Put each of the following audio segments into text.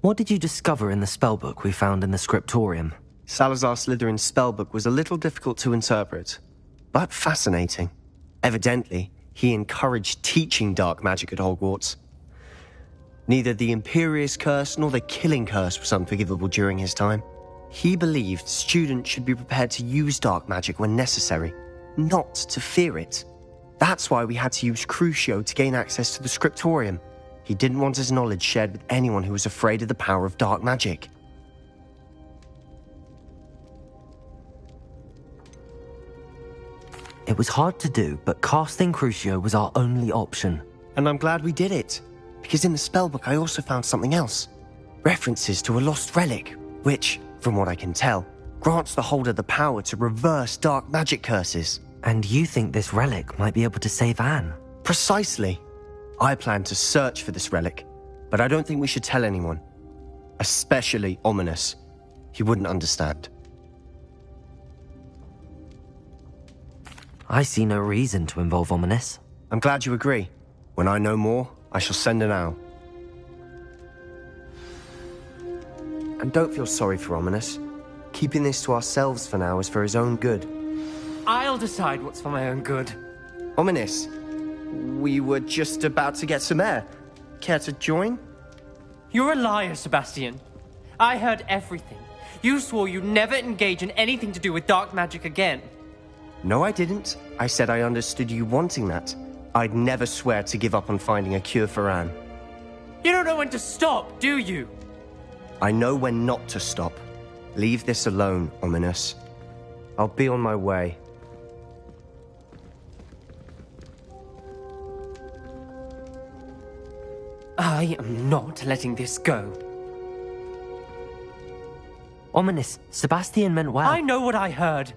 What did you discover in the spellbook we found in the scriptorium? Salazar Slytherin's spellbook was a little difficult to interpret, but fascinating. Evidently, he encouraged teaching dark magic at Hogwarts. Neither the Imperious Curse nor the Killing Curse was unforgivable during his time. He believed students should be prepared to use dark magic when necessary, not to fear it. That's why we had to use Crucio to gain access to the scriptorium. He didn't want his knowledge shared with anyone who was afraid of the power of dark magic. It was hard to do, but casting Crucio was our only option. And I'm glad we did it, because in the spellbook I also found something else. References to a lost relic, which, from what I can tell, grants the holder the power to reverse dark magic curses. And you think this relic might be able to save Anne? Precisely. I plan to search for this relic, but I don't think we should tell anyone. Especially Ominous. He wouldn't understand. I see no reason to involve Ominous. I'm glad you agree. When I know more, I shall send an owl. And don't feel sorry for Ominous. Keeping this to ourselves for now is for his own good. I'll decide what's for my own good. Ominous, we were just about to get some air. Care to join? You're a liar, Sebastian. I heard everything. You swore you'd never engage in anything to do with dark magic again. No, I didn't. I said I understood you wanting that. I'd never swear to give up on finding a cure for Anne. You don't know when to stop, do you? I know when not to stop. Leave this alone, Ominous. I'll be on my way. I am not letting this go. Ominous, Sebastian meant well. I know what I heard.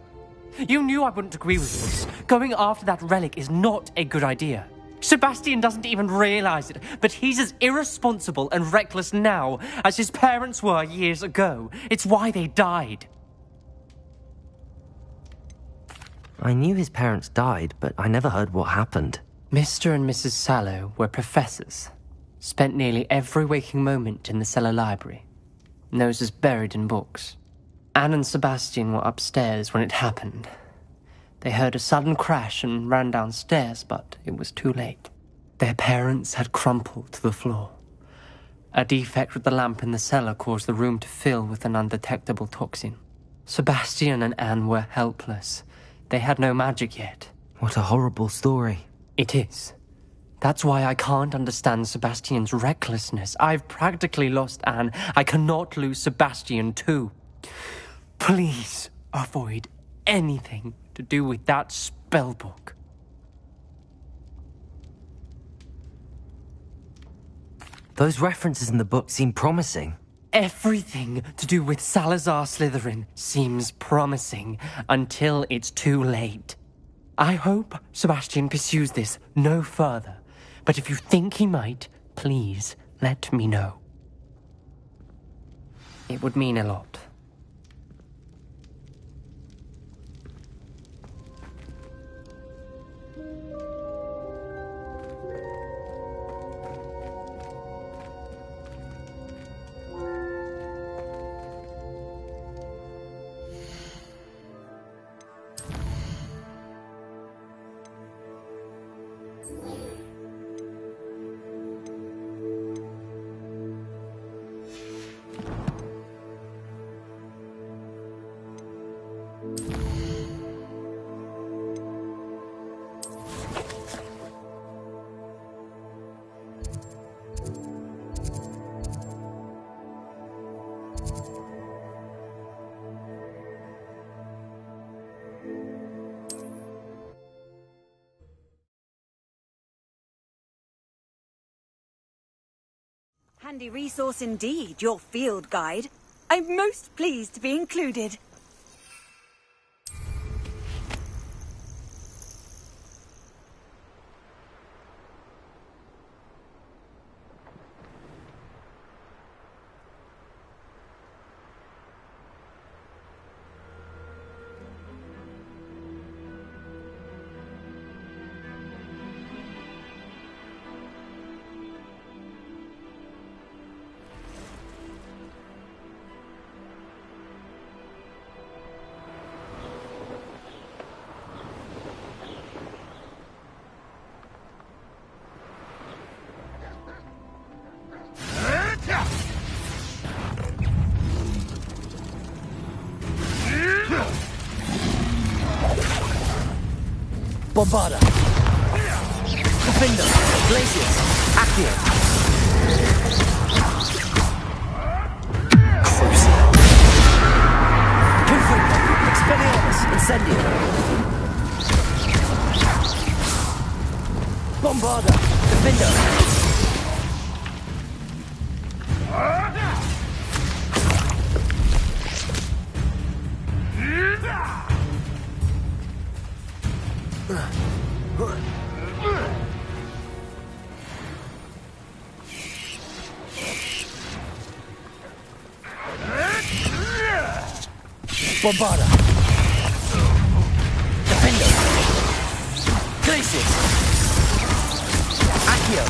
You knew I wouldn't agree with this. Going after that relic is not a good idea. Sebastian doesn't even realize it, but he's as irresponsible and reckless now as his parents were years ago. It's why they died. I knew his parents died, but I never heard what happened. Mr. and Mrs. Sallow were professors. Spent nearly every waking moment in the cellar library. Noses buried in books. Anne and Sebastian were upstairs when it happened. They heard a sudden crash and ran downstairs, but it was too late. Their parents had crumpled to the floor. A defect with the lamp in the cellar caused the room to fill with an undetectable toxin. Sebastian and Anne were helpless. They had no magic yet. What a horrible story. It is. That's why I can't understand Sebastian's recklessness. I've practically lost Anne. I cannot lose Sebastian too. Please avoid anything to do with that spellbook. Those references in the book seem promising. Everything to do with Salazar Slytherin seems promising until it's too late. I hope Sebastian pursues this no further, but if you think he might, please let me know. It would mean a lot. Handy resource indeed, your field guide. I'm most pleased to be included. Bombarda! Defender! Glacius! Accio! Crucial! Confringo! Expelliarmus! Incendio! Bombarda! Defender! Bombarda! Defender! Glacius! Accio!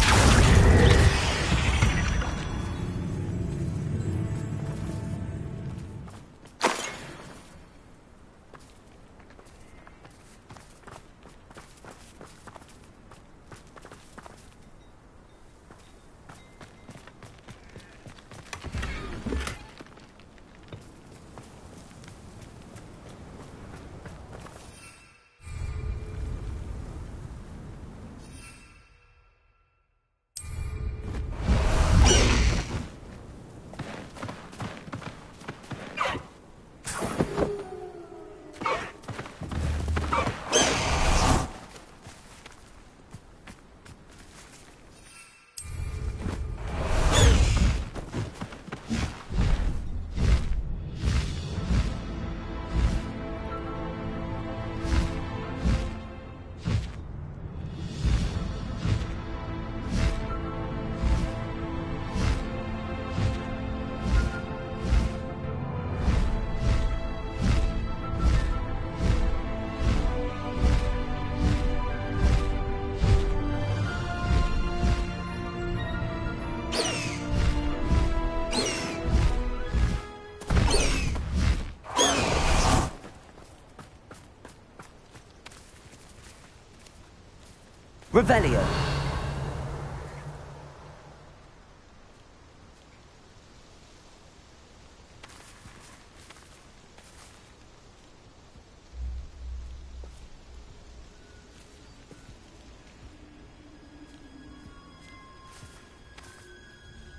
Revelio.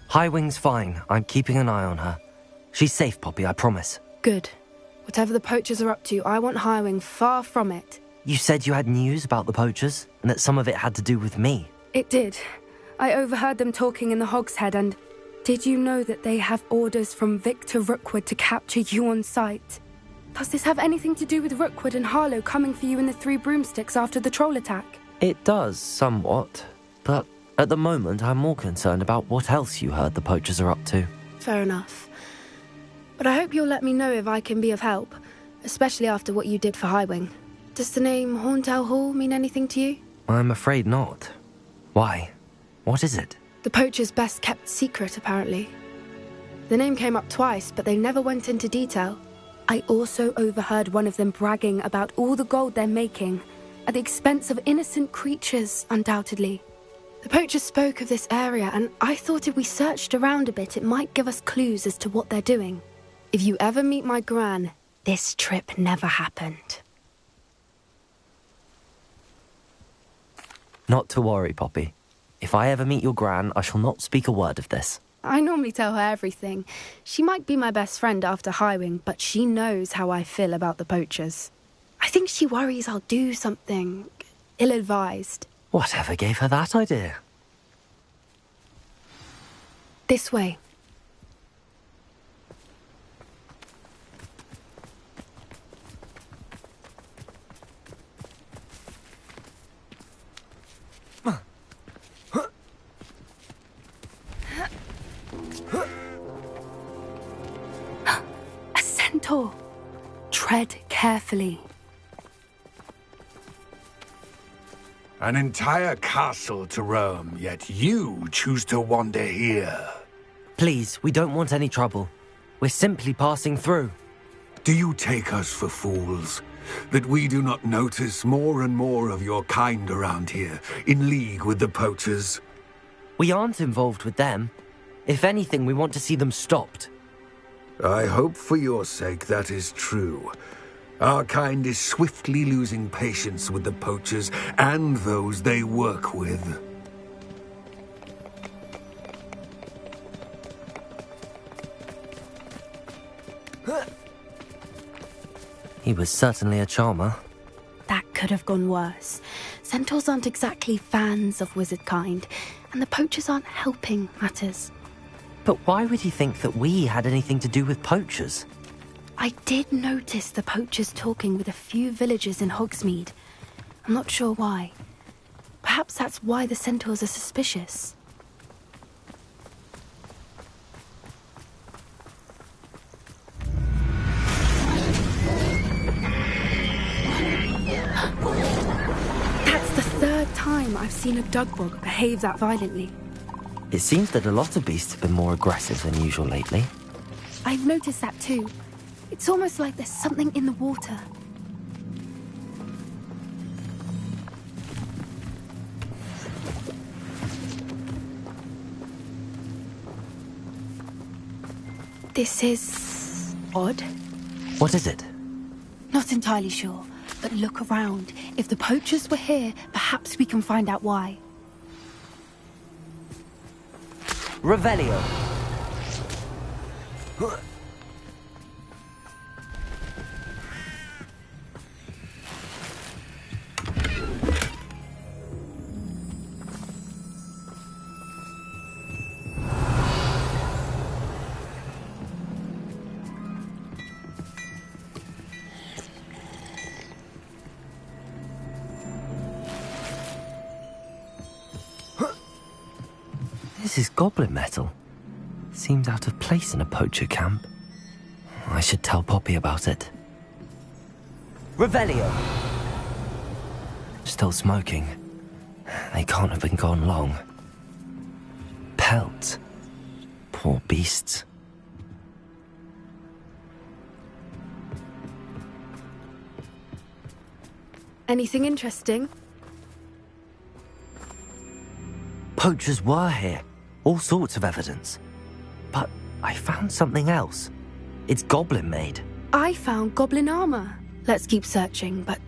Highwing's fine. I'm keeping an eye on her. She's safe, Poppy, I promise. Good. Whatever the poachers are up to, I want Highwing far from it. You said you had news about the poachers, and that some of it had to do with me. It did. I overheard them talking in the Hogshead, and did you know that they have orders from Victor Rookwood to capture you on sight? Does this have anything to do with Rookwood and Harlow coming for you in the Three Broomsticks after the troll attack? It does, somewhat. But at the moment, I'm more concerned about what else you heard the poachers are up to. Fair enough. But I hope you'll let me know if I can be of help, especially after what you did for Highwing. Does the name Horntail Hall mean anything to you? I'm afraid not. Why? What is it? The poacher's best kept secret, apparently. The name came up twice, but they never went into detail. I also overheard one of them bragging about all the gold they're making, at the expense of innocent creatures, undoubtedly. The poachers spoke of this area, and I thought if we searched around a bit, it might give us clues as to what they're doing. If you ever meet my gran, this trip never happened. Not to worry, Poppy. If I ever meet your gran, I shall not speak a word of this. I normally tell her everything. She might be my best friend after Highwing, but she knows how I feel about the poachers. I think she worries I'll do something ill-advised. Whatever gave her that idea? This way. A centaur. Tread carefully. An entire castle to roam, yet you choose to wander here. Please, we don't want any trouble. We're simply passing through. Do you take us for fools? That we do not notice more and more of your kind around here, in league with the poachers? We aren't involved with them. If anything, we want to see them stopped. I hope for your sake that is true. Our kind is swiftly losing patience with the poachers and those they work with. He was certainly a charmer. That could have gone worse. Centaurs aren't exactly fans of wizard kind, and the poachers aren't helping matters. But why would he think that we had anything to do with poachers? I did notice the poachers talking with a few villagers in Hogsmeade. I'm not sure why. Perhaps that's why the centaurs are suspicious. That's the third time I've seen a dugbog behave that violently. It seems that a lot of beasts have been more aggressive than usual lately. I've noticed that too. It's almost like there's something in the water. This is odd. What is it? Not entirely sure, but look around. If the poachers were here, perhaps we can find out why. Revelio. This is goblin metal. Seems out of place in a poacher camp. I should tell Poppy about it. Revelio! Still smoking. They can't have been gone long. Pelts. Poor beasts. Anything interesting? Poachers were here. All sorts of evidence. But I found something else. It's goblin made. I found goblin armor. Let's keep searching, but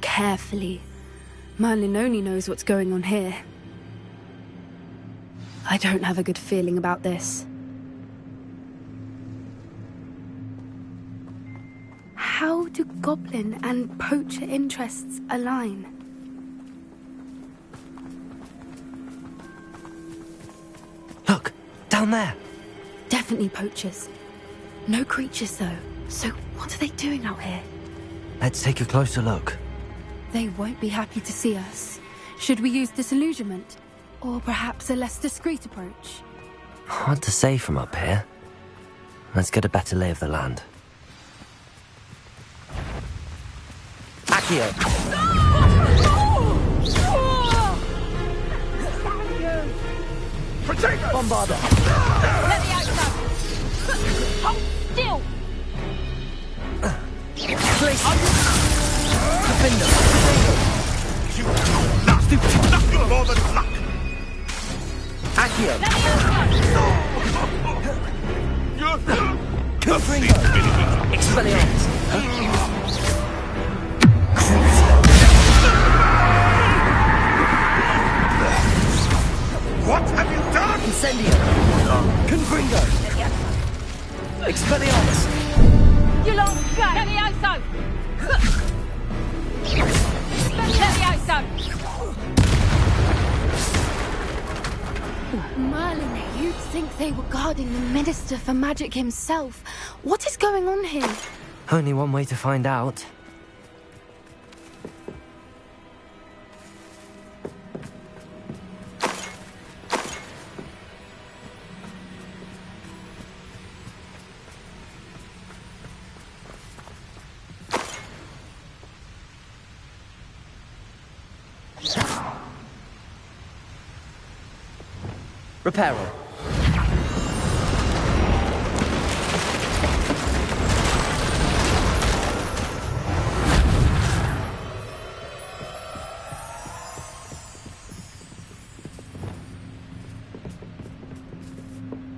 carefully. Merlin only knows what's going on here. I don't have a good feeling about this. How do goblin and poacher interests align? Look, down there. Definitely poachers. No creatures, though. So what are they doing out here? Let's take a closer look. They won't be happy to see us. Should we use disillusionment? Or perhaps a less discreet approach? Hard to say from up here. Let's get a better lay of the land. Accio! Protect us! Bombarder! Let me out, son! Hold still! Place! Defender! You nothing more than luck! Accio! Let me out, son! Confringo! Expelliarmus! What have you done? Incendio! Confringo! Expelliarmus! You long go! Let me out, son! Let me out, son! Merlin, you'd think they were guarding the Minister for Magic himself. What is going on here? Only one way to find out. Reparo.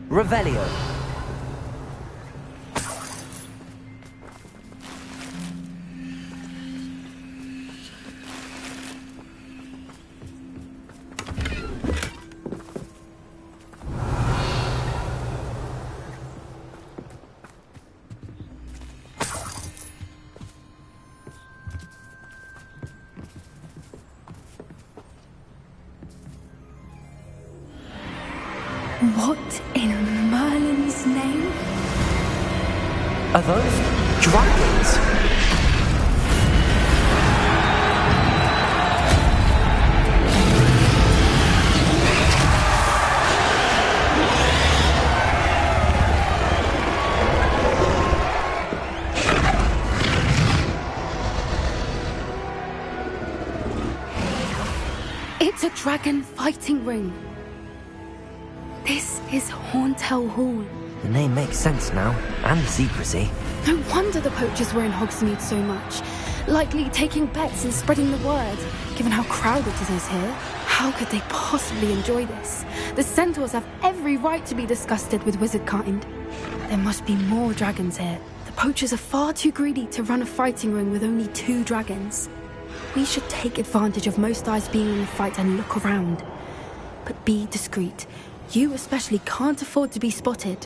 Revelio. What in Merlin's name? Are those dragons? It's a dragon fighting ring. This is Hauntel Hall. The name makes sense now, and the secrecy. No wonder the poachers were in Hogsmeade so much. Likely taking bets and spreading the word, given how crowded it is here. How could they possibly enjoy this? The centaurs have every right to be disgusted with wizard kind. There must be more dragons here. The poachers are far too greedy to run a fighting ring with only 2 dragons. We should take advantage of most eyes being in the fight and look around. But be discreet. You especially can't afford to be spotted.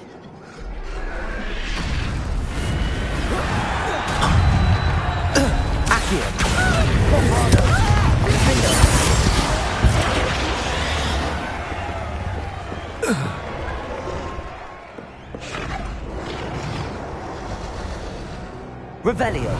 Revelio.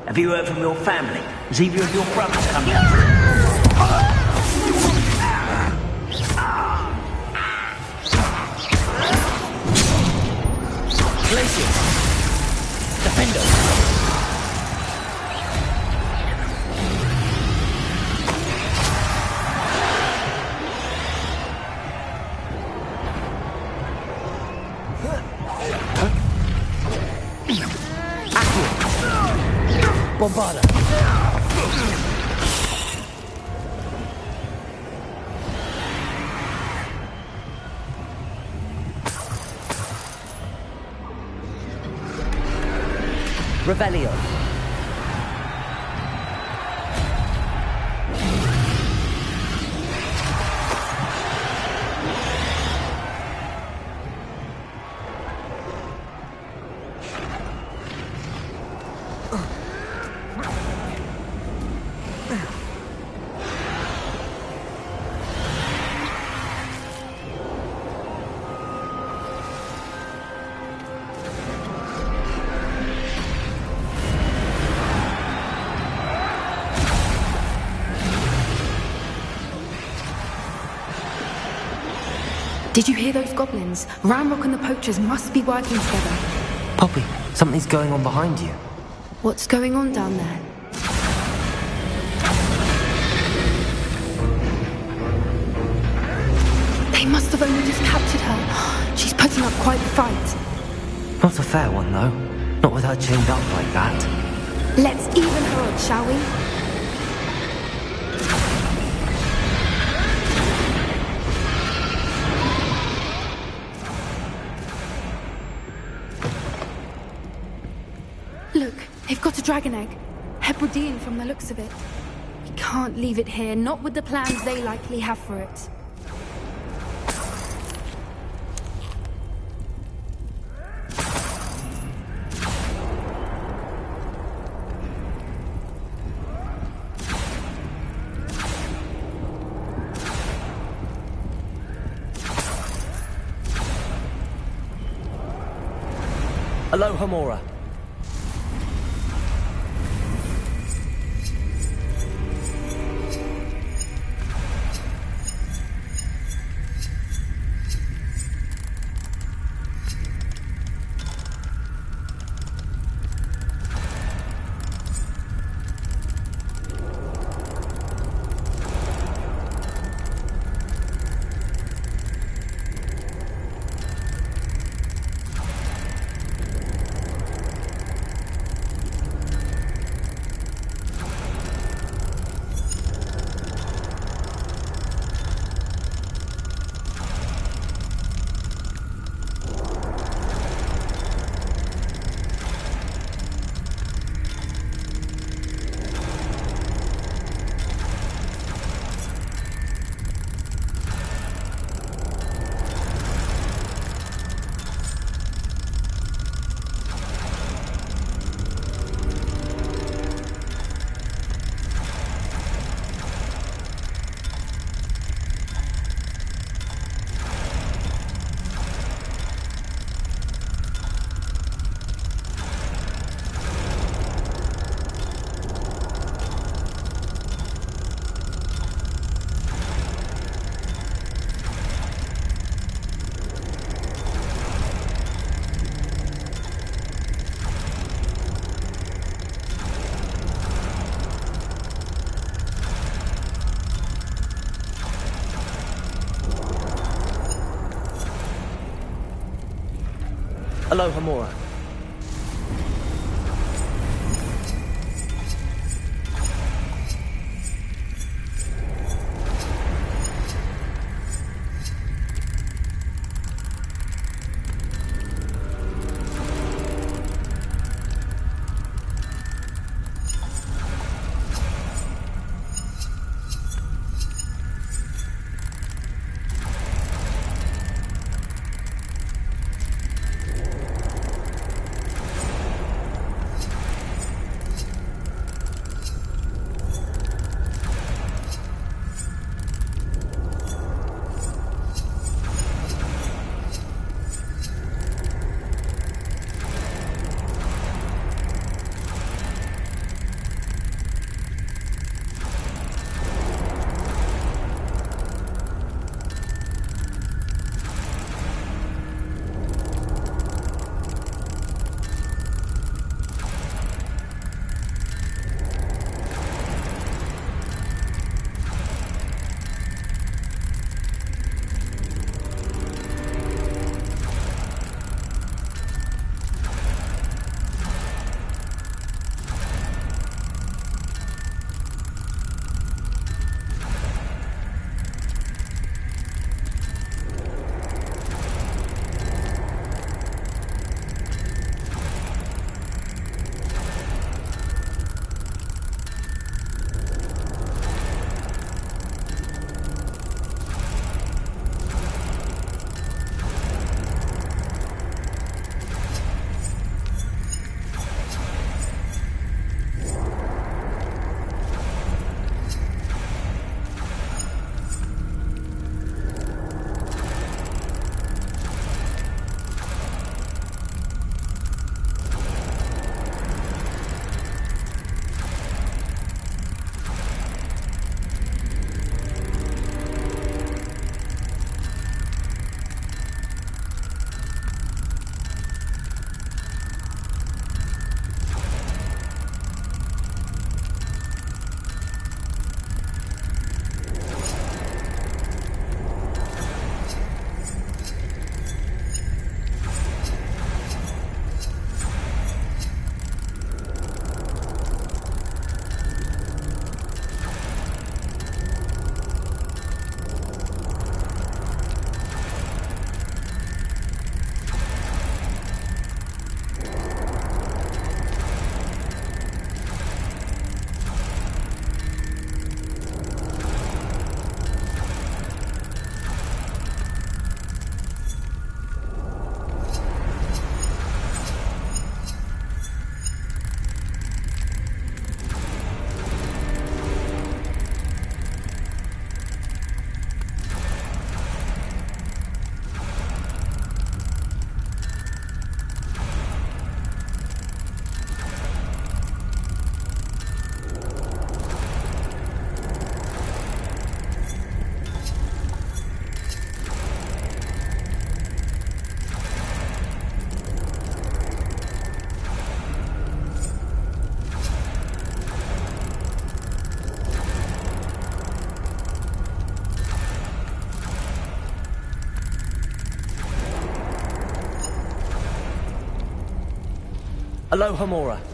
Have you heard from your family? Has either of your brothers come here? Glaciers! Defender! Bombarda. Revelio. Did you hear those goblins? Ramrock and the poachers must be working together. Poppy, something's going on behind you. What's going on down there? They must have only just captured her. She's putting up quite the fight. Not a fair one, though. Not with her chained up like that. Let's even her odds, shall we? Look, they've got a dragon egg. Hebridean from the looks of it. We can't leave it here, not with the plans they likely have for it. Aloha Mora. Aloha Mora. Aloha Mora.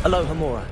Aloha Mora.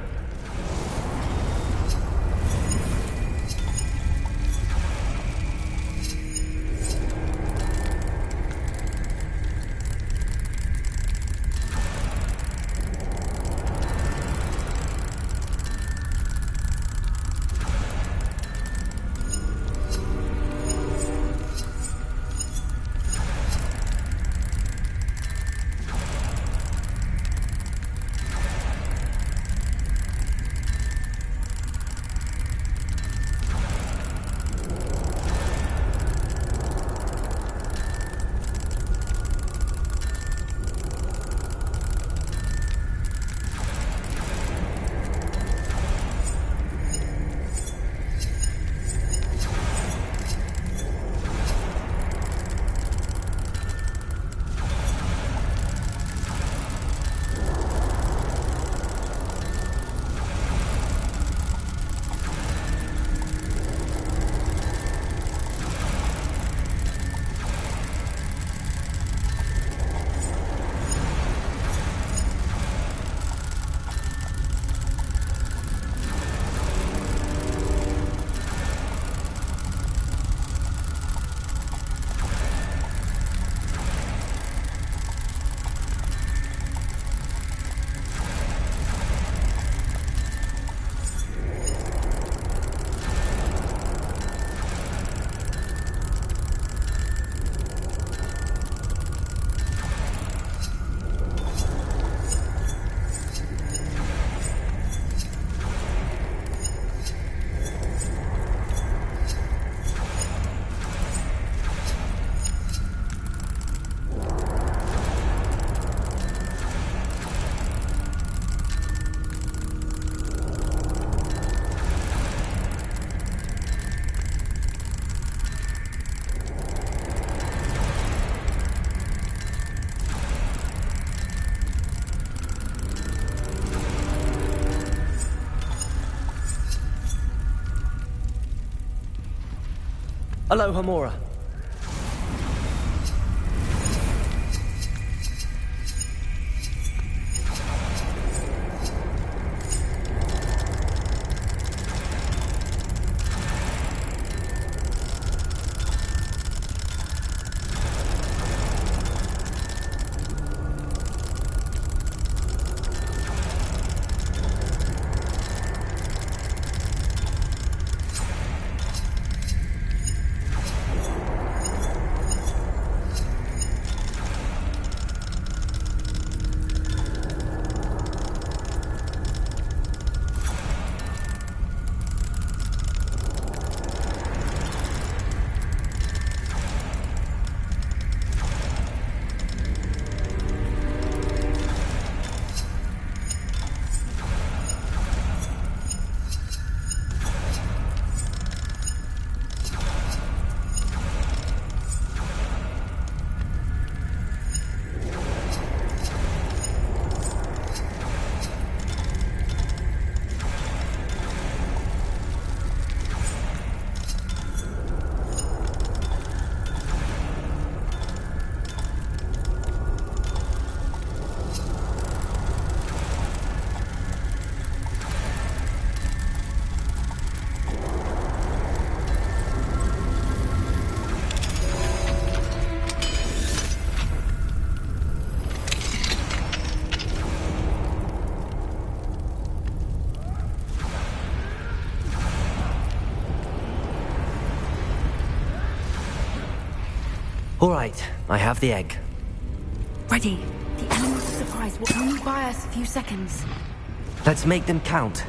Aloha Mora. All right, I have the egg. Ready. The elements of surprise will only buy us a few seconds. Let's make them count.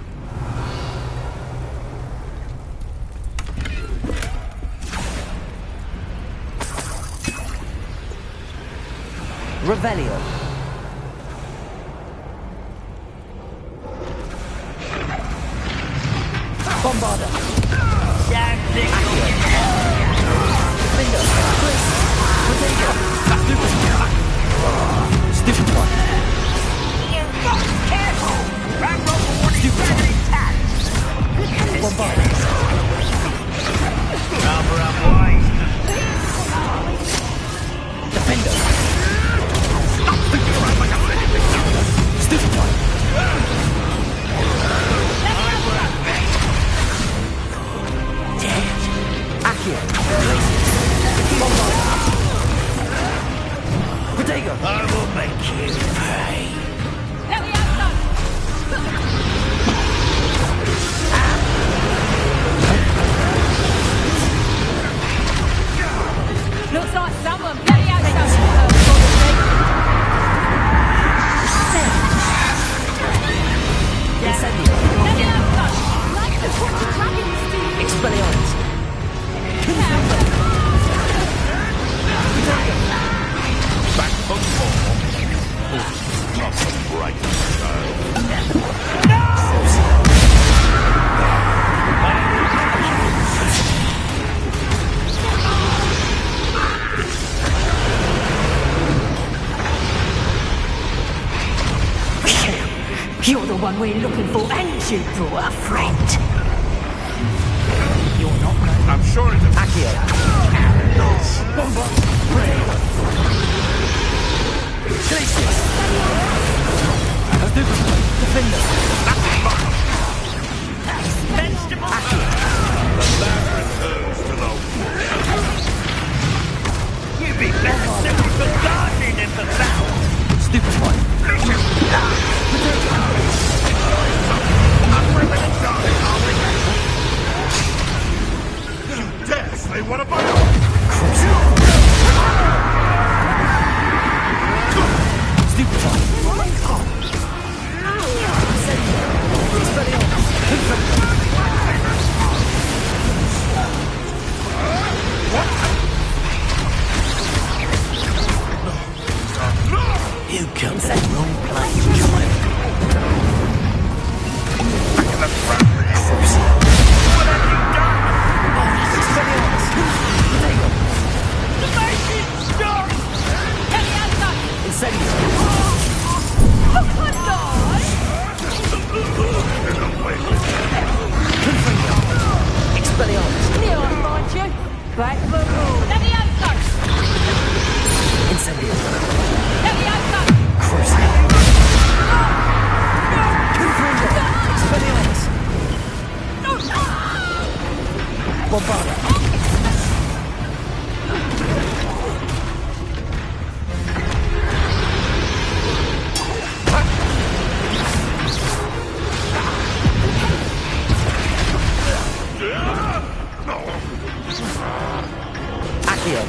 Revelio. Bombarda. Defender. Twist. Potato. Stupid one. Careful! Back row for warning gravity attack! Bombarda. Cover up, boys! Defender. Stupid one. Someone bloody out Expelliarmus. Back for more. Not a bright You're the one we're looking for, and you brought a friend. You're not ready. I'm sure it's a You'd be better suited for gardening than for battle. Stupid one. Yes, they want to buy You come to the wrong place, child. What have you done? The machine stop! Expelliarmus. Near on, mind you. Back for more. Levioso! Incendio. Levioso! Crucible. Expelliarmus. Bombarda. Accio.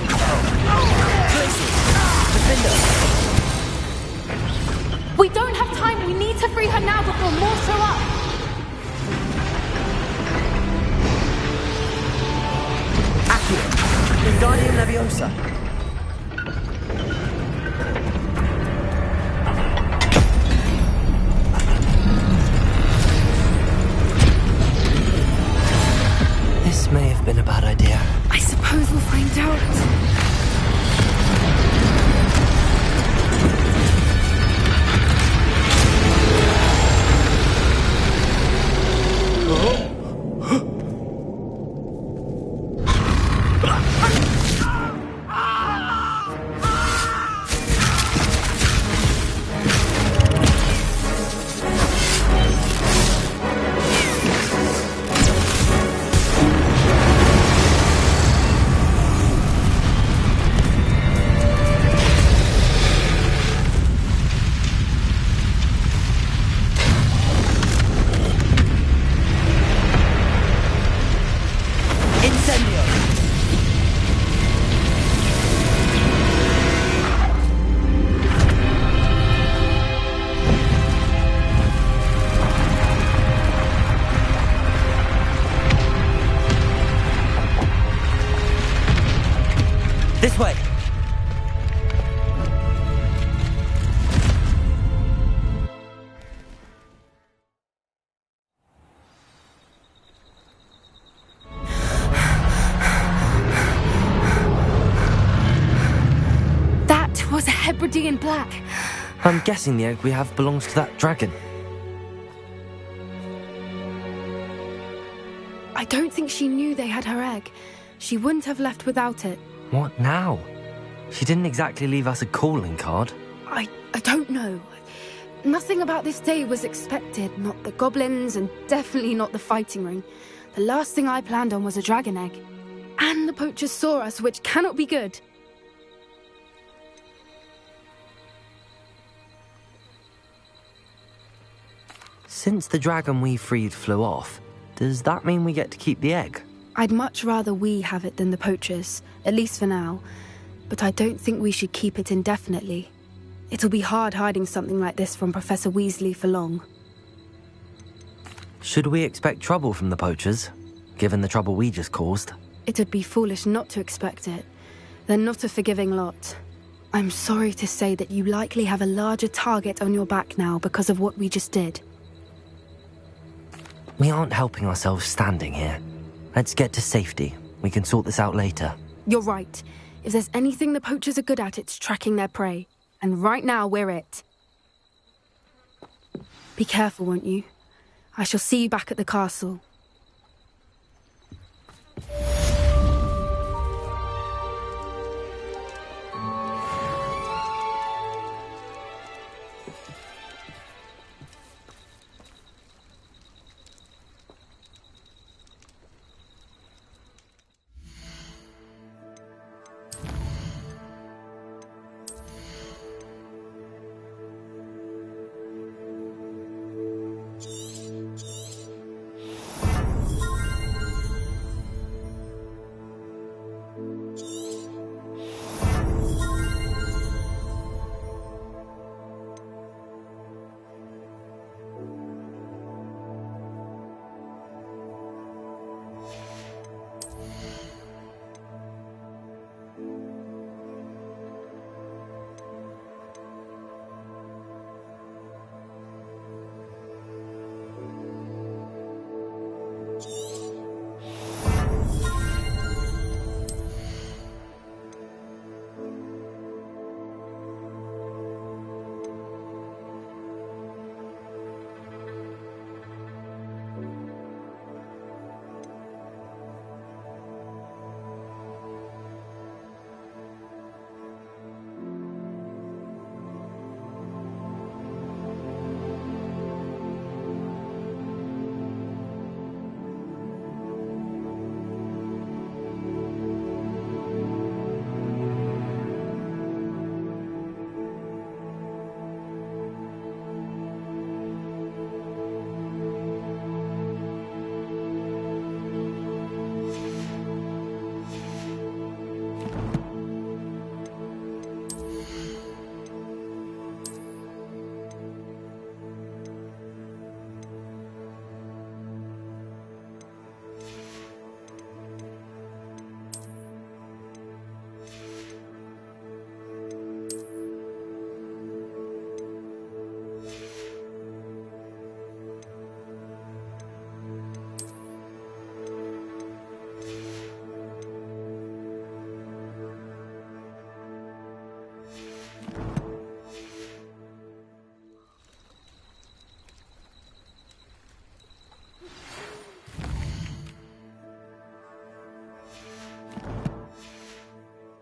Places. Defender. We don't have time. We need to free her now before more show up. Accio. Wingardium Leviosa. This may have been a bad idea. I suppose we'll find out. This way. That was a Hebridean black. I'm guessing the egg we have belongs to that dragon. I don't think she knew they had her egg. She wouldn't have left without it. What now? She didn't exactly leave us a calling card. I don't know. Nothing about this day was expected. Not the goblins, and definitely not the fighting ring. The last thing I planned on was a dragon egg. And the poachers saw us, which cannot be good. Since the dragon we freed flew off, does that mean we get to keep the egg? I'd much rather we have it than the poachers, at least for now. but I don't think we should keep it indefinitely. It'll be hard hiding something like this from Professor Weasley for long. Should we expect trouble from the poachers, given the trouble we just caused? It'd be foolish not to expect it. They're not a forgiving lot. I'm sorry to say that you likely have a larger target on your back now because of what we just did. We aren't helping ourselves standing here. Let's get to safety. We can sort this out later. You're right. If there's anything the poachers are good at, it's tracking their prey. And right now, we're it. Be careful, won't you? I shall see you back at the castle.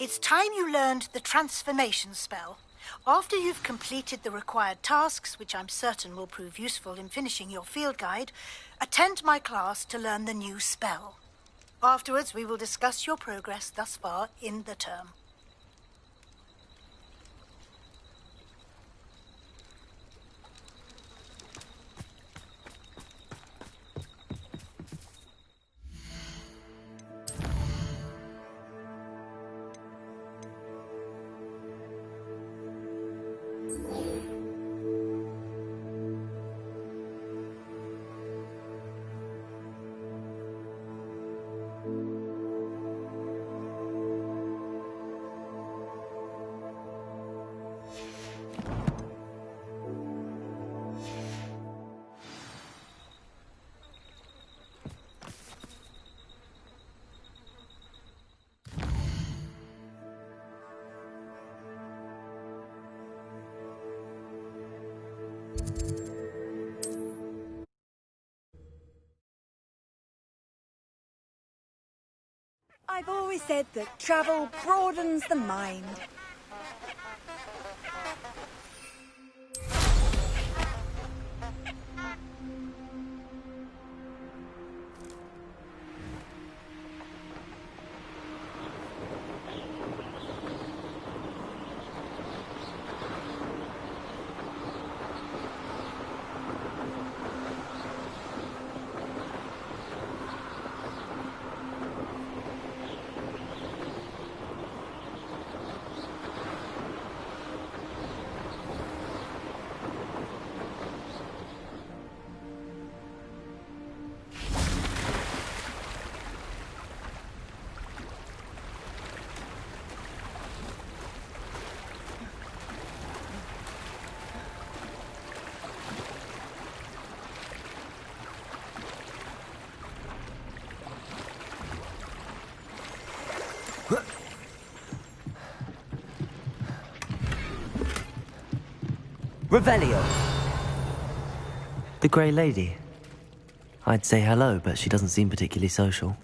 It's time you learned the transformation spell. After you've completed the required tasks, which I'm certain will prove useful in finishing your field guide, attend my class to learn the new spell. Afterwards, we will discuss your progress thus far in the term. I've always said that travel broadens the mind. Revelio! The Grey Lady. I'd say hello, but she doesn't seem particularly social.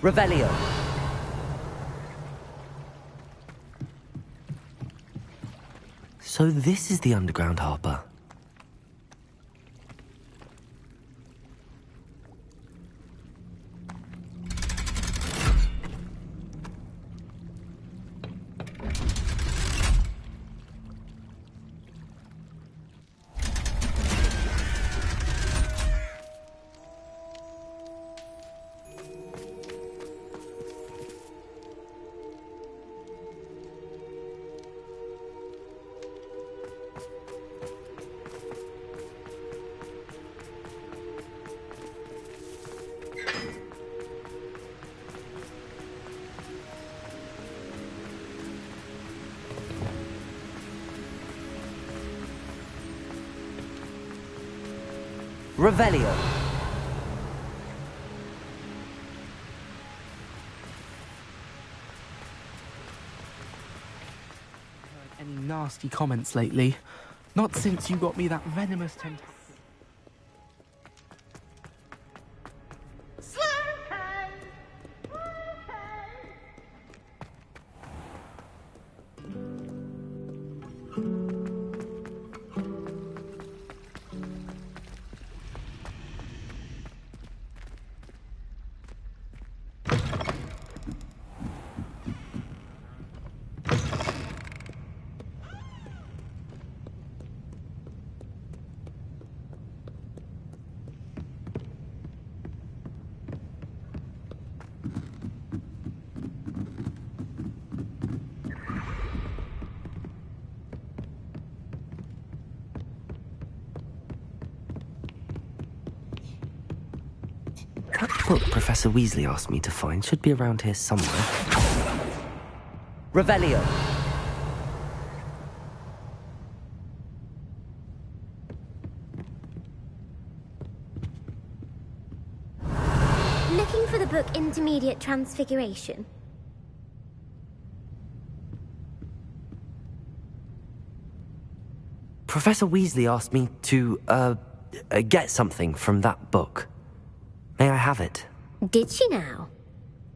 Revelio. So this is the underground harbour. Revelio. Any nasty comments lately? Not since you got me that venomous tentacle. That book Professor Weasley asked me to find should be around here somewhere. Revelio. Looking for the book Intermediate Transfiguration? Professor Weasley asked me to, get something from that book. May I have it? Did she now?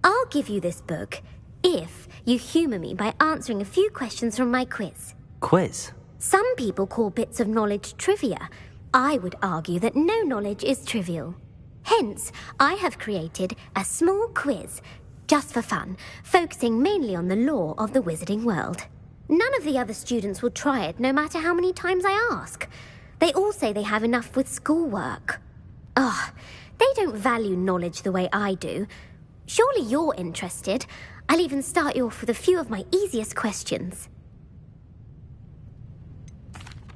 I'll give you this book if you humour me by answering a few questions from my quiz. Quiz? Some people call bits of knowledge trivia. I would argue that no knowledge is trivial. Hence, I have created a small quiz, just for fun, focusing mainly on the lore of the wizarding world. None of the other students will try it, no matter how many times I ask. They all say they have enough with schoolwork. Ugh. They don't value knowledge the way I do. Surely you're interested. I'll even start you off with a few of my easiest questions.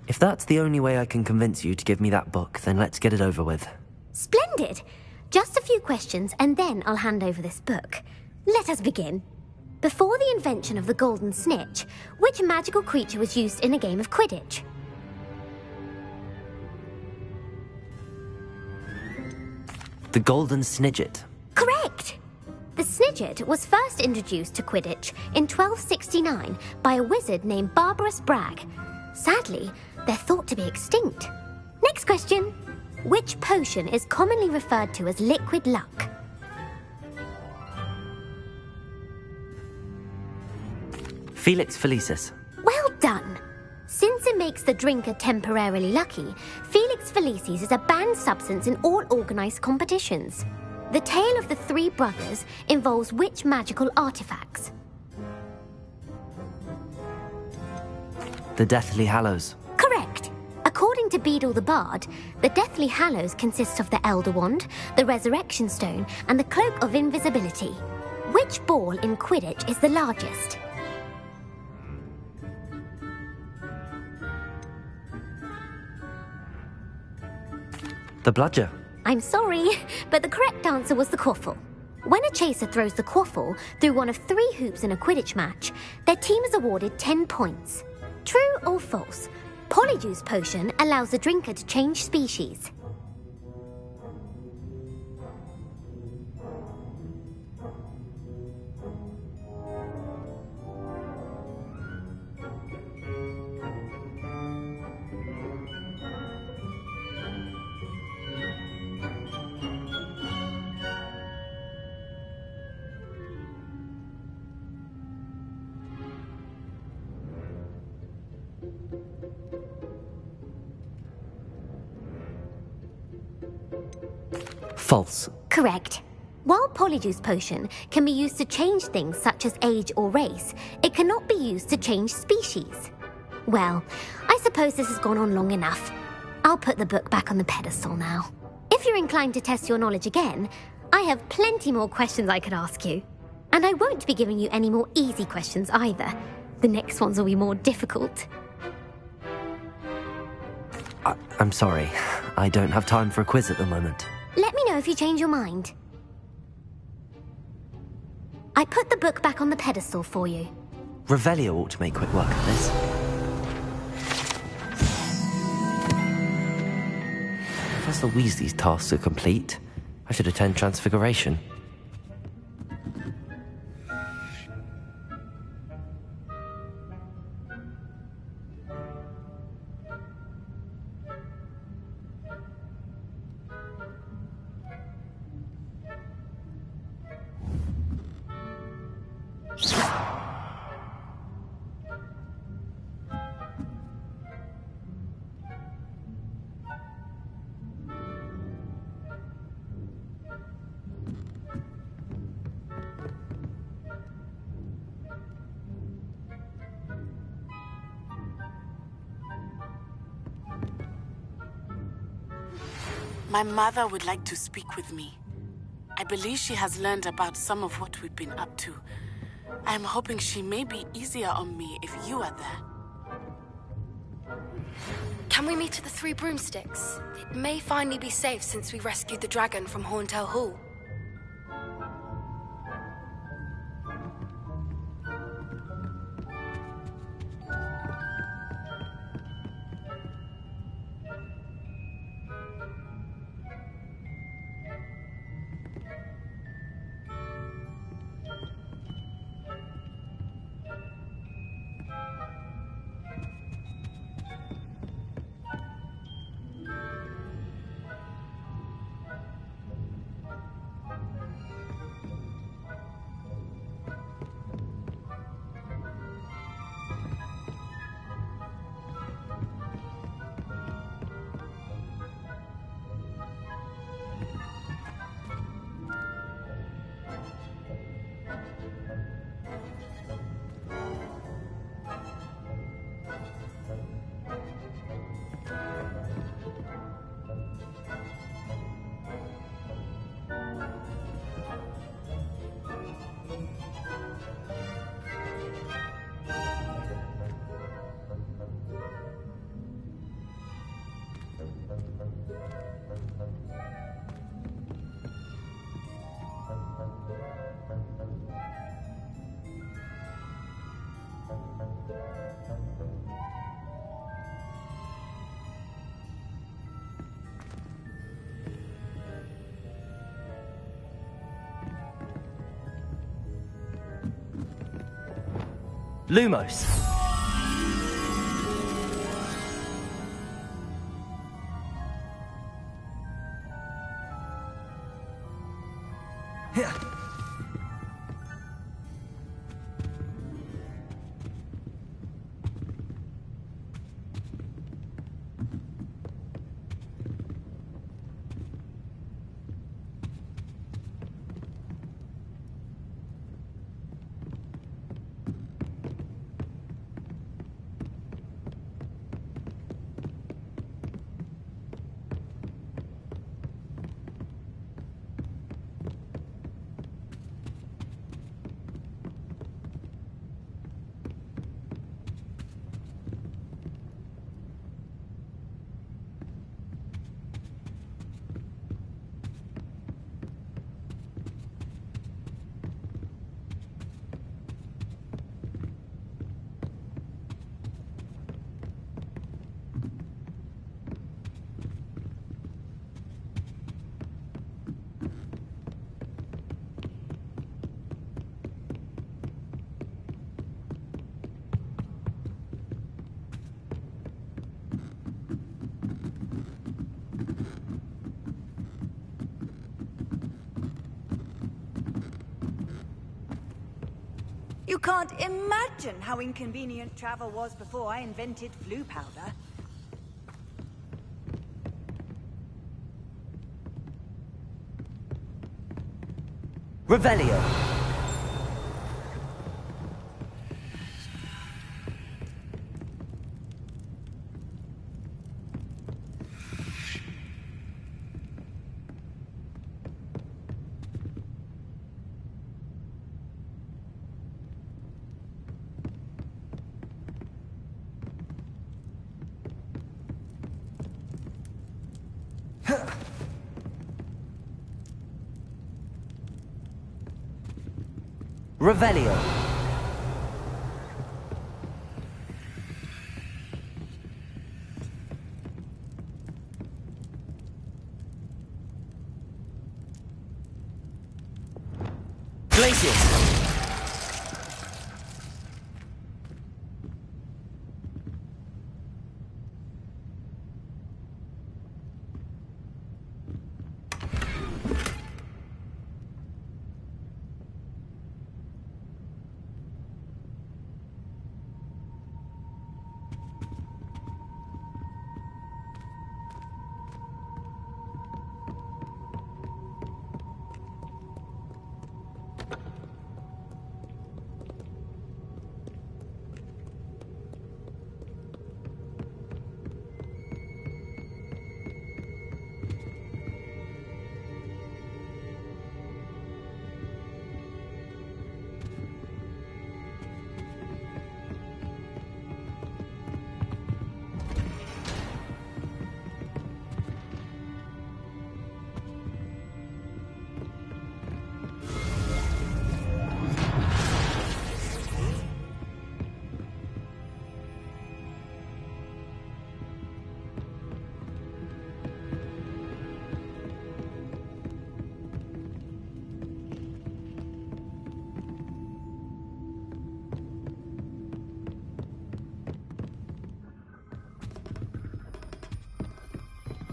If that's the only way I can convince you to give me that book, then let's get it over with. Splendid! Just a few questions, and then I'll hand over this book. Let us begin. Before the invention of the golden snitch, which magical creature was used in a game of Quidditch? The Golden Snidget. Correct! The Snidget was first introduced to Quidditch in 1269 by a wizard named Barbarous Bragg. Sadly, they're thought to be extinct. Next question. Which potion is commonly referred to as liquid luck? Felix Felicis. Well done! Since it makes the drinker temporarily lucky, Felix Felicis is a banned substance in all organised competitions. The tale of the three brothers involves which magical artifacts? The Deathly Hallows. Correct. According to Beadle the Bard, the Deathly Hallows consist of the Elder Wand, the Resurrection Stone, and the Cloak of Invisibility. Which ball in Quidditch is the largest? The bludger. I'm sorry, but the correct answer was the quaffle. When a chaser throws the quaffle through one of 3 hoops in a Quidditch match, their team is awarded 10 points. True or false? Polyjuice Potion allows the drinker to change species. False. Correct. While Polyjuice Potion can be used to change things such as age or race, it cannot be used to change species. Well, I suppose this has gone on long enough. I'll put the book back on the pedestal now. If you're inclined to test your knowledge again, I have plenty more questions I could ask you. And I won't be giving you any more easy questions either. The next ones will be more difficult. I'm sorry. I don't have time for a quiz at the moment. Let me know if you change your mind. I put the book back on the pedestal for you. Revelio ought to make quick work of this. Professor Weasley's tasks are complete. I should attend Transfiguration. My mother would like to speak with me. I believe she has learned about some of what we've been up to. I'm hoping she may be easier on me if you are there. Can we meet at the Three Broomsticks? It may finally be safe since we rescued the dragon from Horntail Hall. Lumos. Here. You can't imagine how inconvenient travel was before I invented flu powder. Revelio. Revelio. Glacius.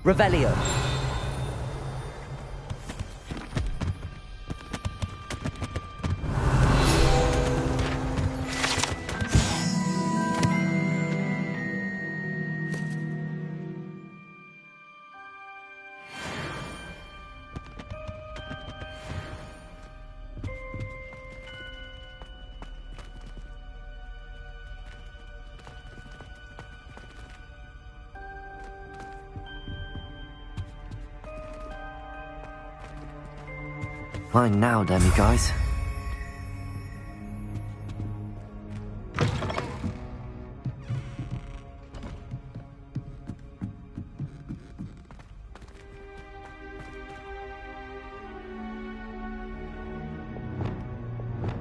Revelio. Fine now, guys.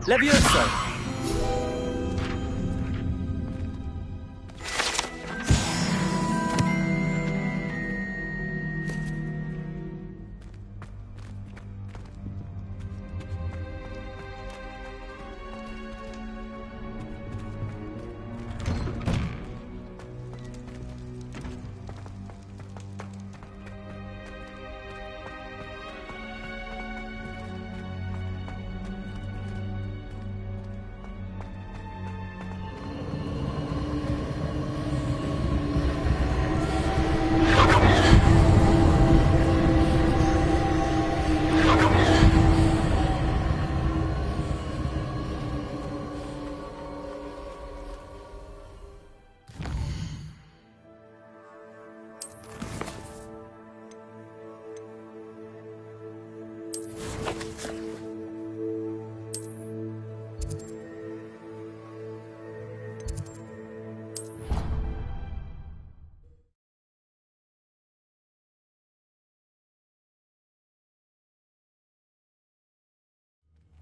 Levioso!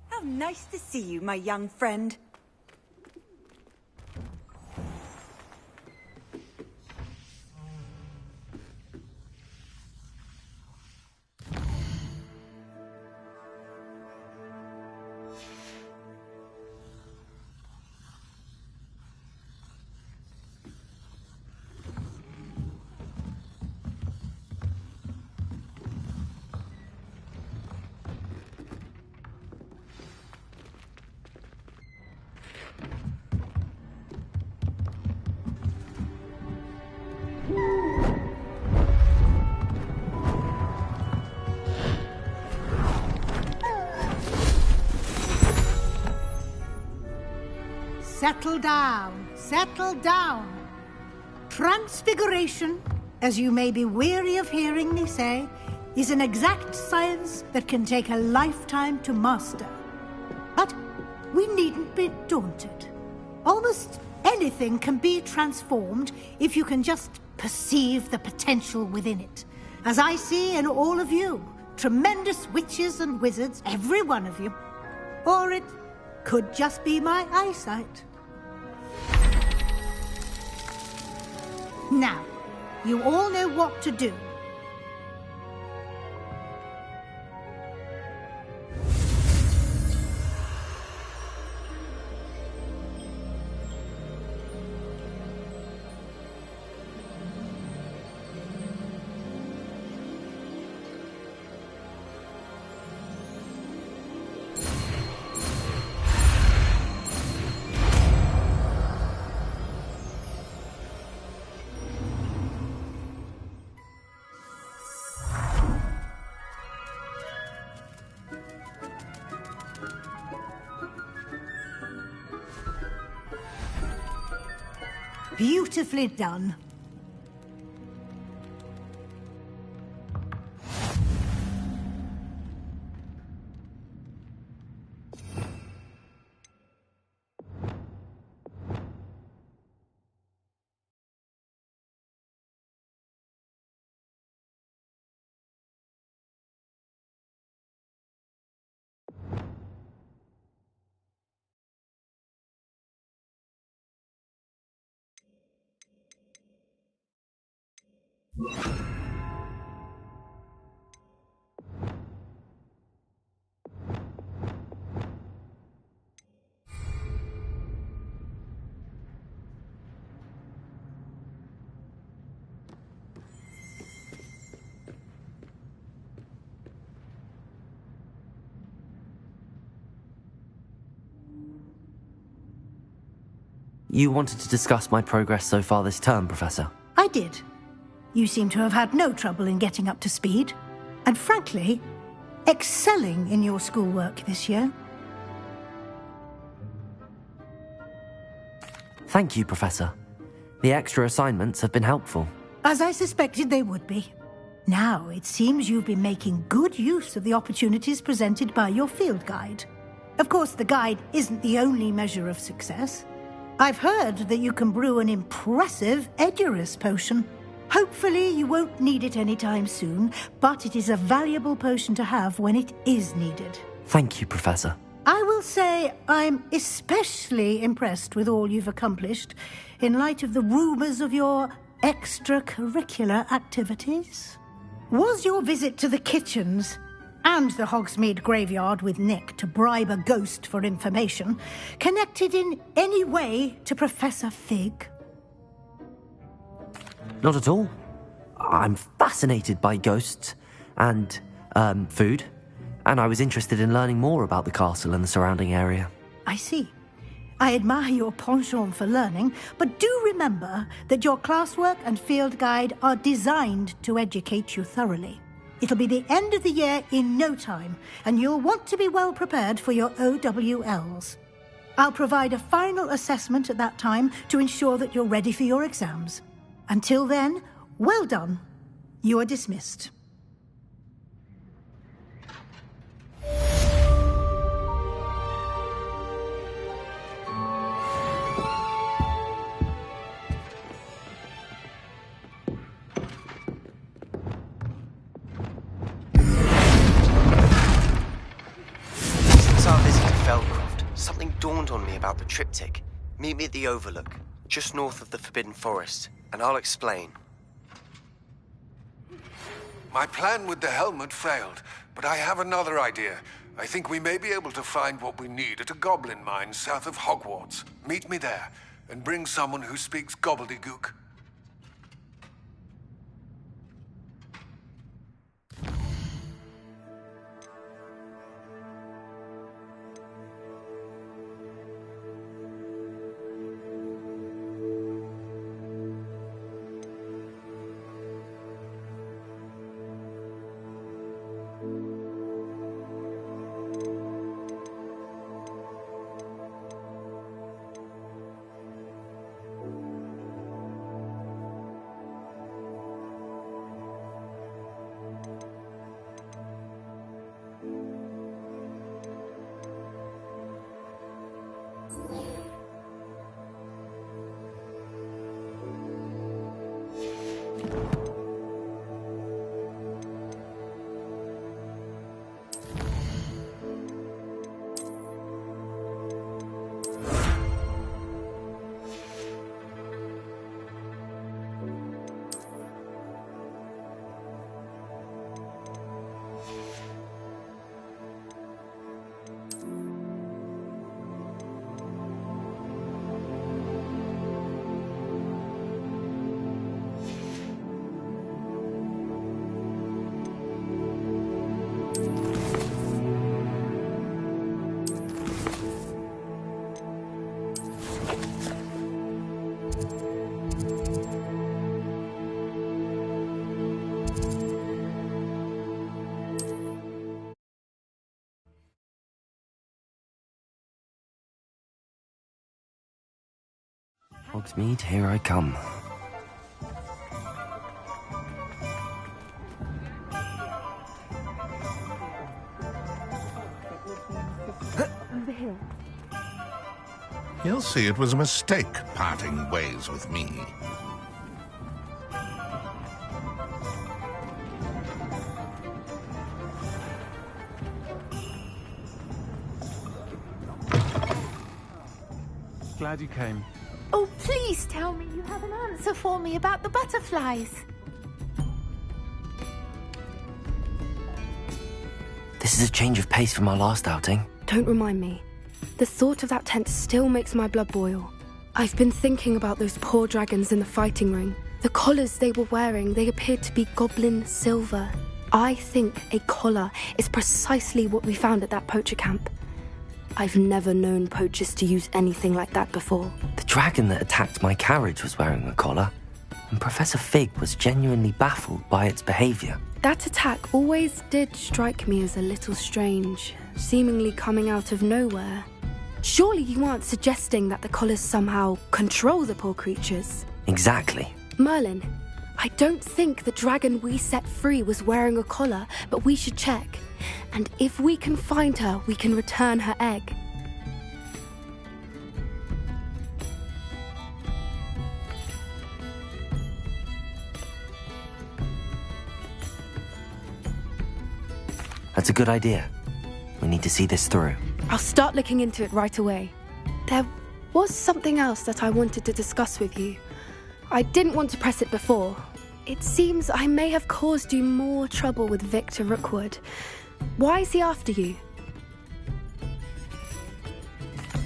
How nice to see you, my young friend. settle down. Settle down. Transfiguration, as you may be weary of hearing me say, is an exact science that can take a lifetime to master. But we needn't be daunted. Almost anything can be transformed if you can just perceive the potential within it. As I see in all of you, tremendous witches and wizards, every one of you. Or it could just be my eyesight. Now, you all know what to do. Beautifully done. You wanted to discuss my progress so far this term, Professor? I did. You seem to have had no trouble in getting up to speed. And frankly, excelling in your schoolwork this year. Thank you, Professor. The extra assignments have been helpful. As I suspected they would be. Now, it seems you've been making good use of the opportunities presented by your field guide. Of course, the guide isn't the only measure of success. I've heard that you can brew an impressive Edurus potion. Hopefully you won't need it anytime soon, but it is a valuable potion to have when it is needed. Thank you, Professor. I will say I'm especially impressed with all you've accomplished in light of the rumors of your extracurricular activities. Was your visit to the kitchens and the Hogsmeade graveyard with Nick to bribe a ghost for information connected in any way to Professor Fig? Not at all. I'm fascinated by ghosts and, food, and I was interested in learning more about the castle and the surrounding area. I see. I admire your penchant for learning, but do remember that your classwork and field guide are designed to educate you thoroughly. It'll be the end of the year in no time, and you'll want to be well prepared for your OWLs. I'll provide a final assessment at that time to ensure that you're ready for your exams. Until then, well done. You are dismissed. Since our visit to Feldcroft, something dawned on me about the triptych. Meet me at the Overlook, just north of the Forbidden Forest, and I'll explain. My plan with the helmet failed, but I have another idea. I think we may be able to find what we need at a goblin mine south of Hogwarts. Meet me there, and bring someone who speaks gobbledygook. Hogsmeade, here I come. Over here. He'll see it was a mistake parting ways with me. Glad you came. Oh, please tell me you have an answer for me about the butterflies. This is a change of pace from our last outing. Don't remind me. The thought of that tent still makes my blood boil. I've been thinking about those poor dragons in the fighting ring. The collars they were wearing, they appeared to be goblin silver. I think a collar is precisely what we found at that poacher camp. I've never known poachers to use anything like that before. The dragon that attacked my carriage was wearing a collar, and Professor Fig was genuinely baffled by its behavior. That attack always did strike me as a little strange, seemingly coming out of nowhere. Surely you aren't suggesting that the collars somehow control the poor creatures? Exactly. Merlin, I don't think the dragon we set free was wearing a collar, but we should check. And if we can find her, we can return her egg. That's a good idea. We need to see this through. I'll start looking into it right away. There was something else that I wanted to discuss with you. I didn't want to press it before. It seems I may have caused you more trouble with Victor Rookwood. Why is he after you?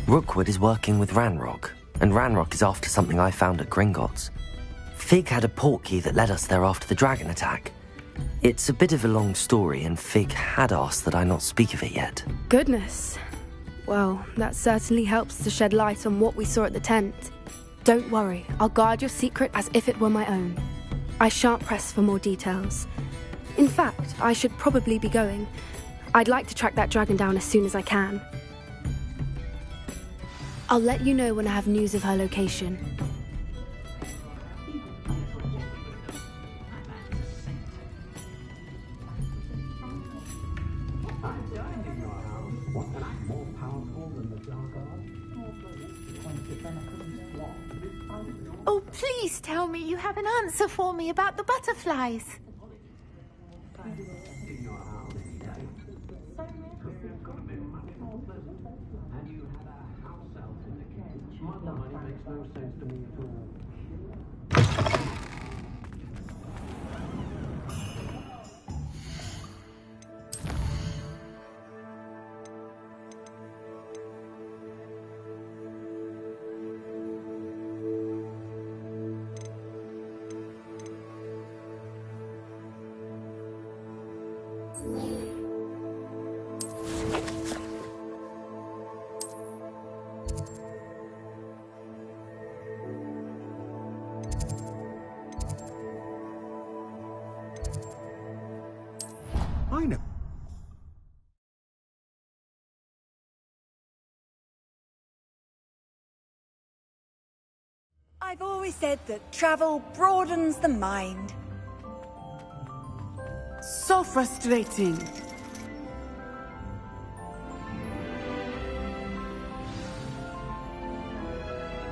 Rookwood is working with Ranrock, and Ranrock is after something I found at Gringotts. Fig had a portkey that led us there after the dragon attack. It's a bit of a long story, and Fig had asked that I not speak of it yet. Goodness. Well, that certainly helps to shed light on what we saw at the tent. Don't worry, I'll guard your secret as if it were my own. I shan't press for more details. In fact, I should probably be going. I'd like to track that dragon down as soon as I can. I'll let you know when I have news of her location. Oh, please tell me you have an answer for me about the butterflies. I know. I've always said that travel broadens the mind. So frustrating.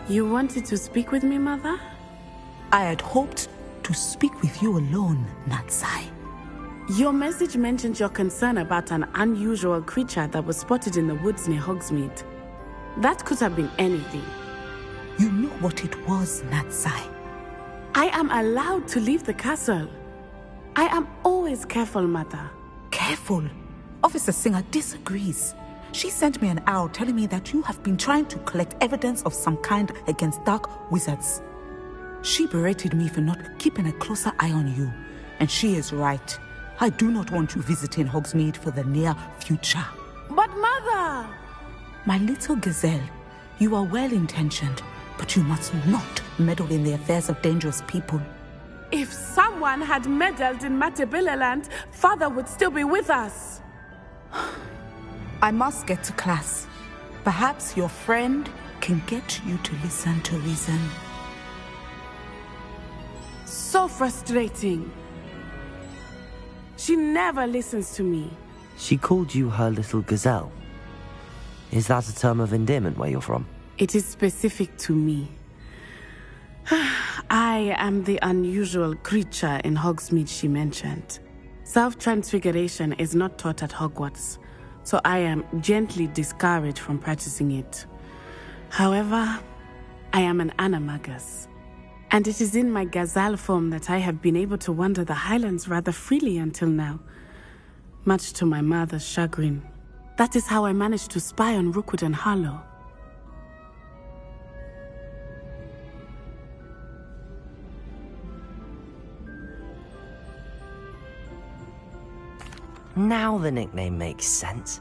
You wanted to speak with me, Mother? I had hoped to speak with you alone, Natsai. Your message mentioned your concern about an unusual creature that was spotted in the woods near Hogsmeade. That could have been anything. You knew what it was, Natsai. I am allowed to leave the castle. I am always careful, Mother. Careful? Officer Singer disagrees. She sent me an owl telling me that you have been trying to collect evidence of some kind against dark wizards. She berated me for not keeping a closer eye on you, and she is right. I do not want you visiting Hogsmeade for the near future. But Mother! My little gazelle, you are well-intentioned, but you must not meddle in the affairs of dangerous people. If someone had meddled in Matabeleland, Father would still be with us. I must get to class. Perhaps your friend can get you to listen to reason. So frustrating. She never listens to me. She called you her little gazelle. Is that a term of endearment where you're from? It is specific to me. I am the unusual creature in Hogsmeade she mentioned. Self-transfiguration is not taught at Hogwarts, so I am gently discouraged from practicing it. However, I am an animagus, and it is in my gazelle form that I have been able to wander the Highlands rather freely until now, much to my mother's chagrin. That is how I managed to spy on Rookwood and Harlow. Now the nickname makes sense.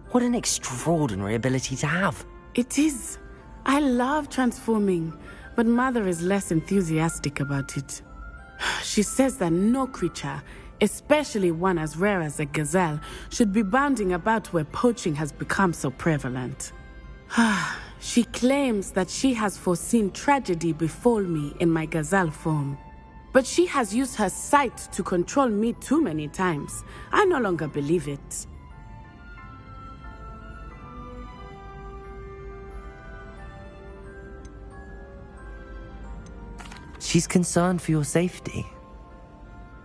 What an extraordinary ability to have. It is. I love transforming, but Mother is less enthusiastic about it. She says that no creature, especially one as rare as a gazelle, should be bounding about where poaching has become so prevalent. She claims that she has foreseen tragedy befall me in my gazelle form. But she has used her sight to control me too many times. I no longer believe it. She's concerned for your safety.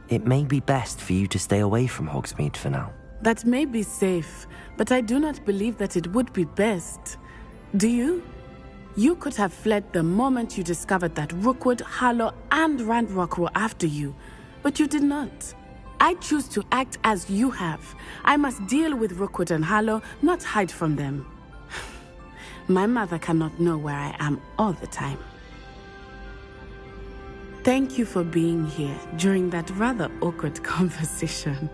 It may be best for you to stay away from Hogsmeade for now. That may be safe, but I do not believe that it would be best. Do you? You could have fled the moment you discovered that Rookwood, Harlow, and Ranrock were after you, but you did not. I choose to act as you have. I must deal with Rookwood and Harlow, not hide from them. My mother cannot know where I am all the time. Thank you for being here during that rather awkward conversation.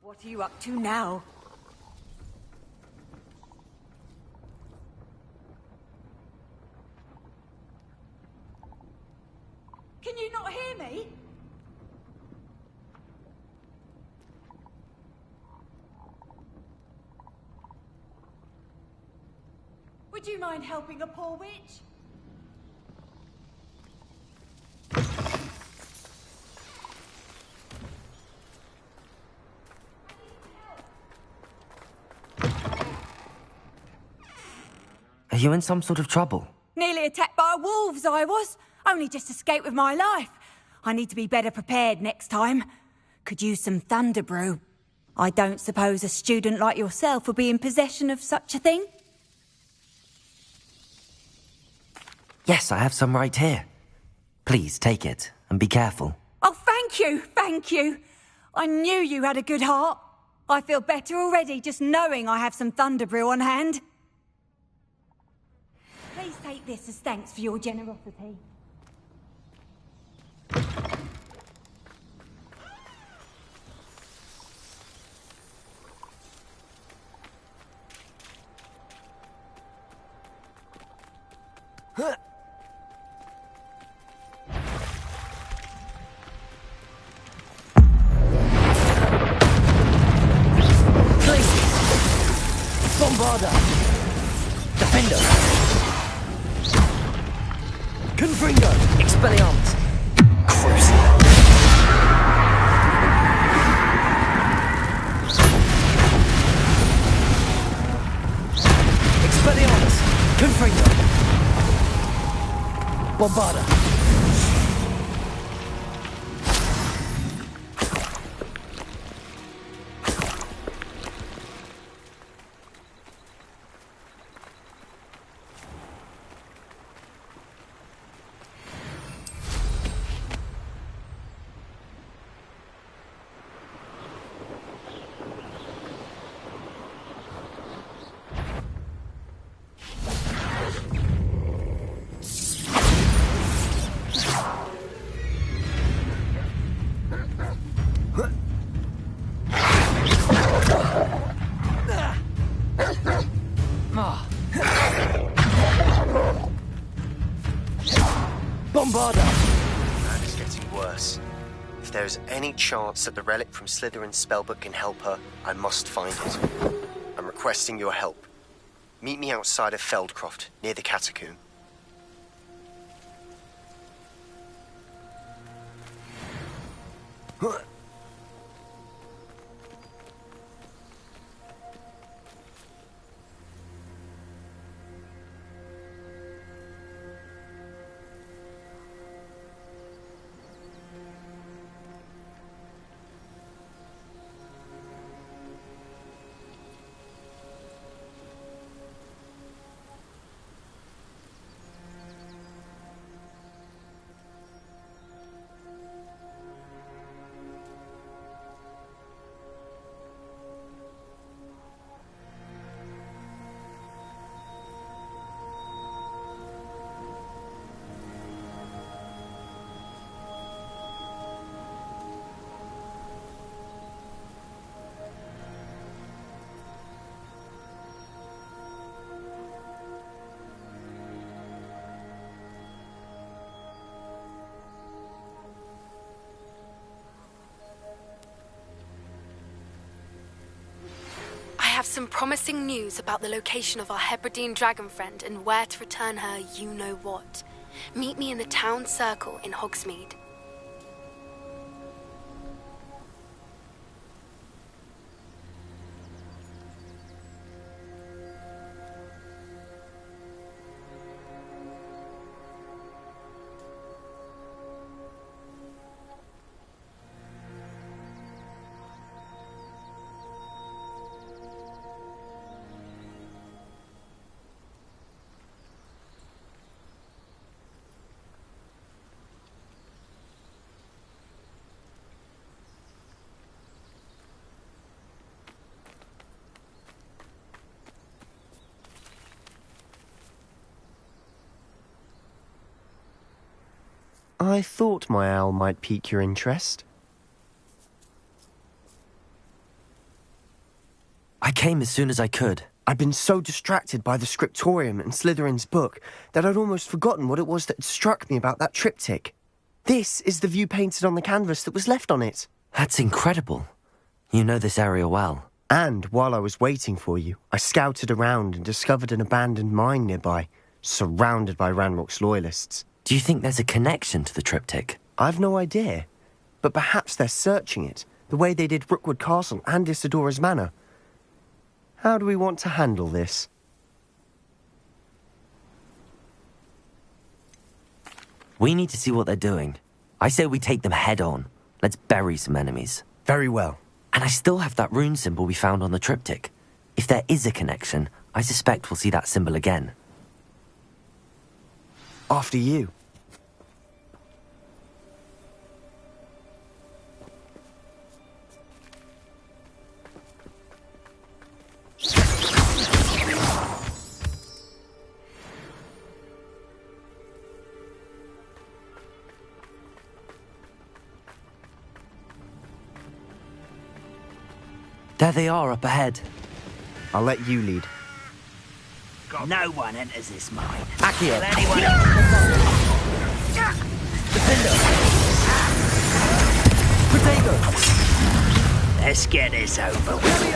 What are you up to now? Can you not hear me? Would you mind helping a poor witch? Are you in some sort of trouble? Nearly attacked by wolves, I was. Only just escaped with my life. I need to be better prepared next time. Could use some thunder brew. I don't suppose a student like yourself would be in possession of such a thing? Yes, I have some right here. Please take it, and be careful. Oh, thank you, thank you. I knew you had a good heart. I feel better already just knowing I have some thunder brew on hand. Please take this as thanks for your generosity. Bombarda! Defender! Confringo! Expelliarmus! Crucible! Expelliarmus! Confringo! Bombarda! Bombarda! That is getting worse. If there is any chance that the relic from Slytherin's spellbook can help her, I must find it. I'm requesting your help. Meet me outside of Feldcroft, near the catacomb. I have some promising news about the location of our Hebridean dragon friend and where to return her you-know-what. Meet me in the town circle in Hogsmeade. I thought my owl might pique your interest. I came as soon as I could. I'd been so distracted by the scriptorium and Slytherin's book that I'd almost forgotten what it was that struck me about that triptych. This is the view painted on the canvas that was left on it. That's incredible. You know this area well. And while I was waiting for you, I scouted around and discovered an abandoned mine nearby, surrounded by Ranrock's loyalists. Do you think there's a connection to the triptych? I've no idea, but perhaps they're searching it, the way they did Rookwood Castle and Isidora's Manor. How do we want to handle this? We need to see what they're doing. I say we take them head on. Let's bury some enemies. Very well. And I still have that rune symbol we found on the triptych. If there is a connection, I suspect we'll see that symbol again. After you. There they are, up ahead. I'll let you lead. No one enters this mine. Accio. Will anyone... Defender. Protego. Let's get this over with.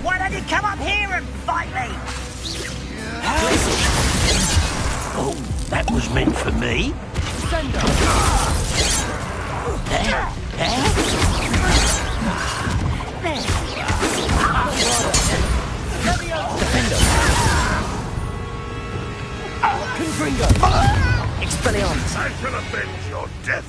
Why don't you come up here and fight me? Oh, that was meant for me. Expelliarmus. I shall avenge your death.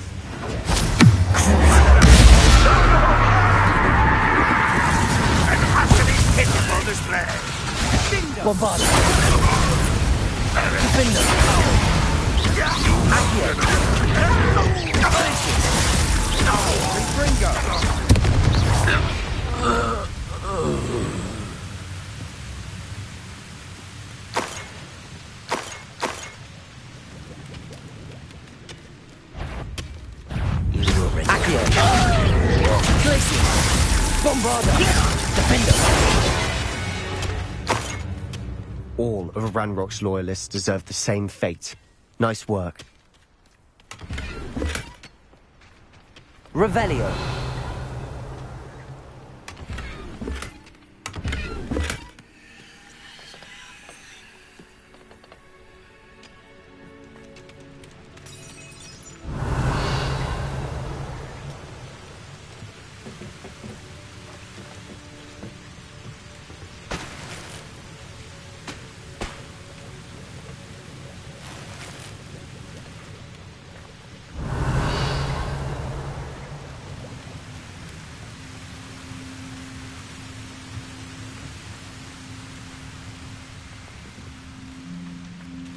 And after these hits on this land. Bombard. Defender. All of Ranrock's loyalists deserve the same fate. Nice work. Revelio.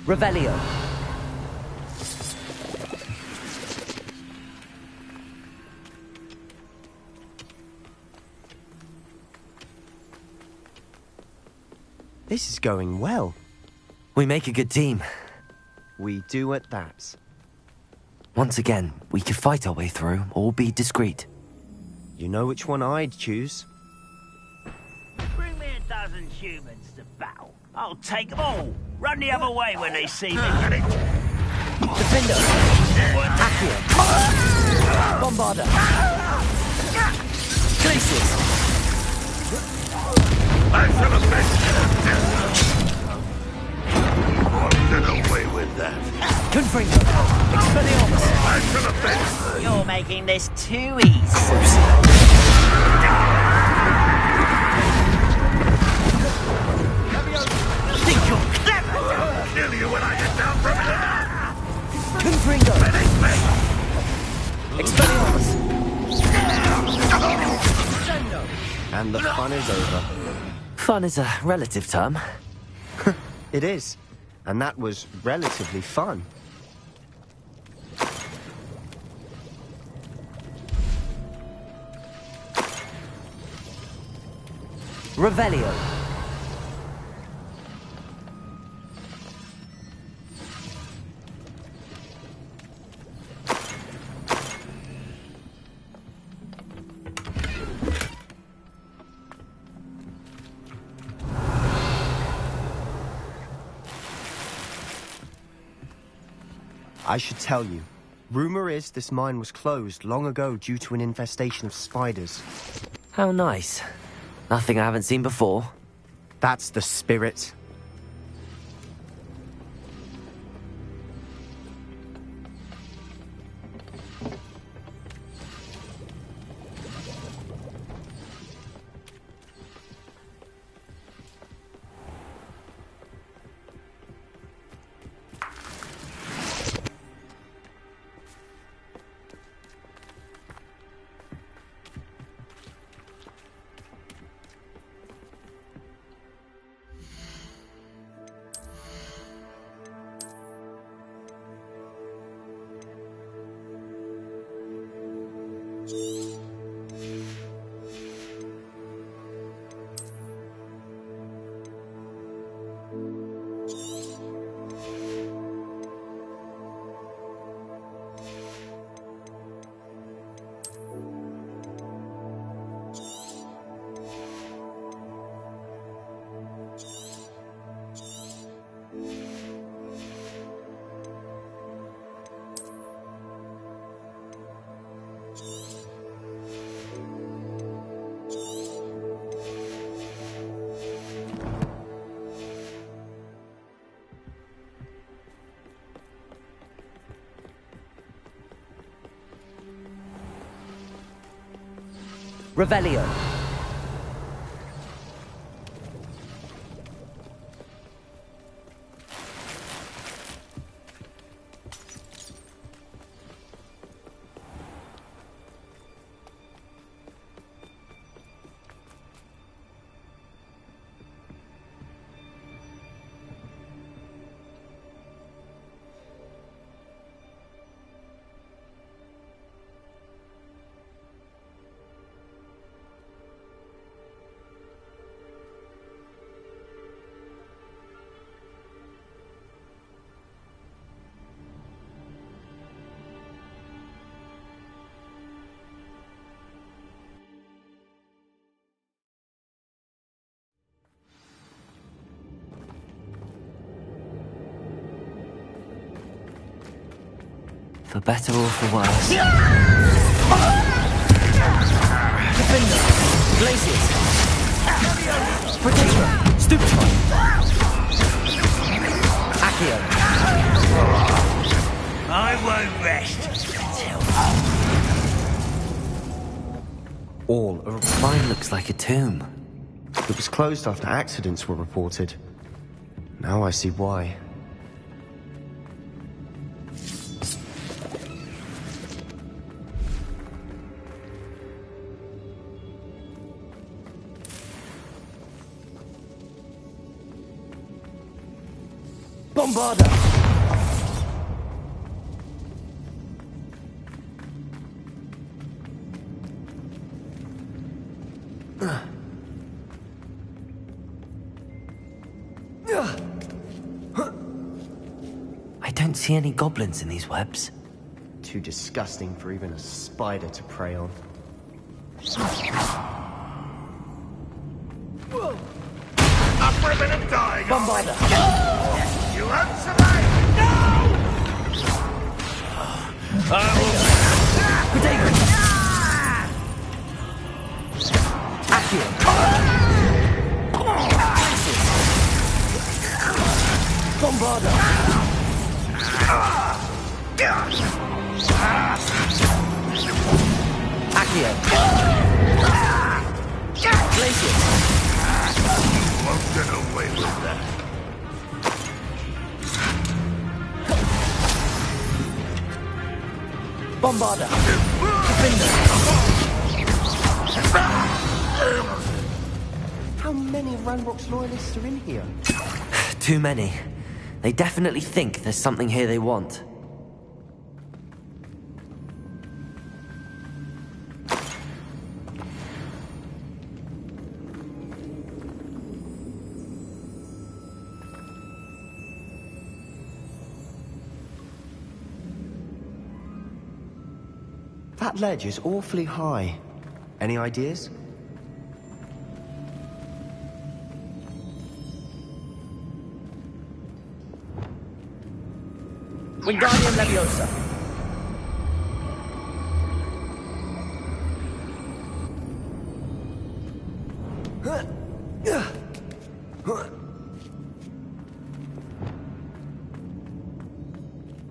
Revelio. This is going well. We make a good team. We do at that. Once again, we could fight our way through, or be discreet. You know which one I'd choose. Bring me 12 humans to battle. I'll take them all. Run the other way when they see me. Defender. Accio. Bombarder. Glacius. I shall avenge your death. Get away with that. Confringo. Expelliarmus. I shall avenge. You're making this too easy. Think you're clever? I'll kill you when I get down from here. Confringo. Expelliarmus. And the fun is over. Fun is a relative term. It is. And that was relatively fun. Revelio. I should tell you. Rumor is this mine was closed long ago due to an infestation of spiders. How nice. Nothing I haven't seen before. That's the spirit. Revelio. For better or for worse. Defender! Glaciers! Protector! Stupefy! Accio! I won't rest until... All are... Mine looks like a tomb. It was closed after accidents were reported. Now I see why. Bombarda! I don't see any goblins in these webs. Too disgusting for even a spider to prey on. Up ribbon and dying! Bombarda! You won't survive! No! I will... Protego! Accio! Bombarda! Accio! Glaciers! You won't get away with that. Bombarda! Defender! How many of Ranrock's loyalists are in here? Too many. They definitely think there's something here they want. That ledge is awfully high. Any ideas? Wingardium Leviosa.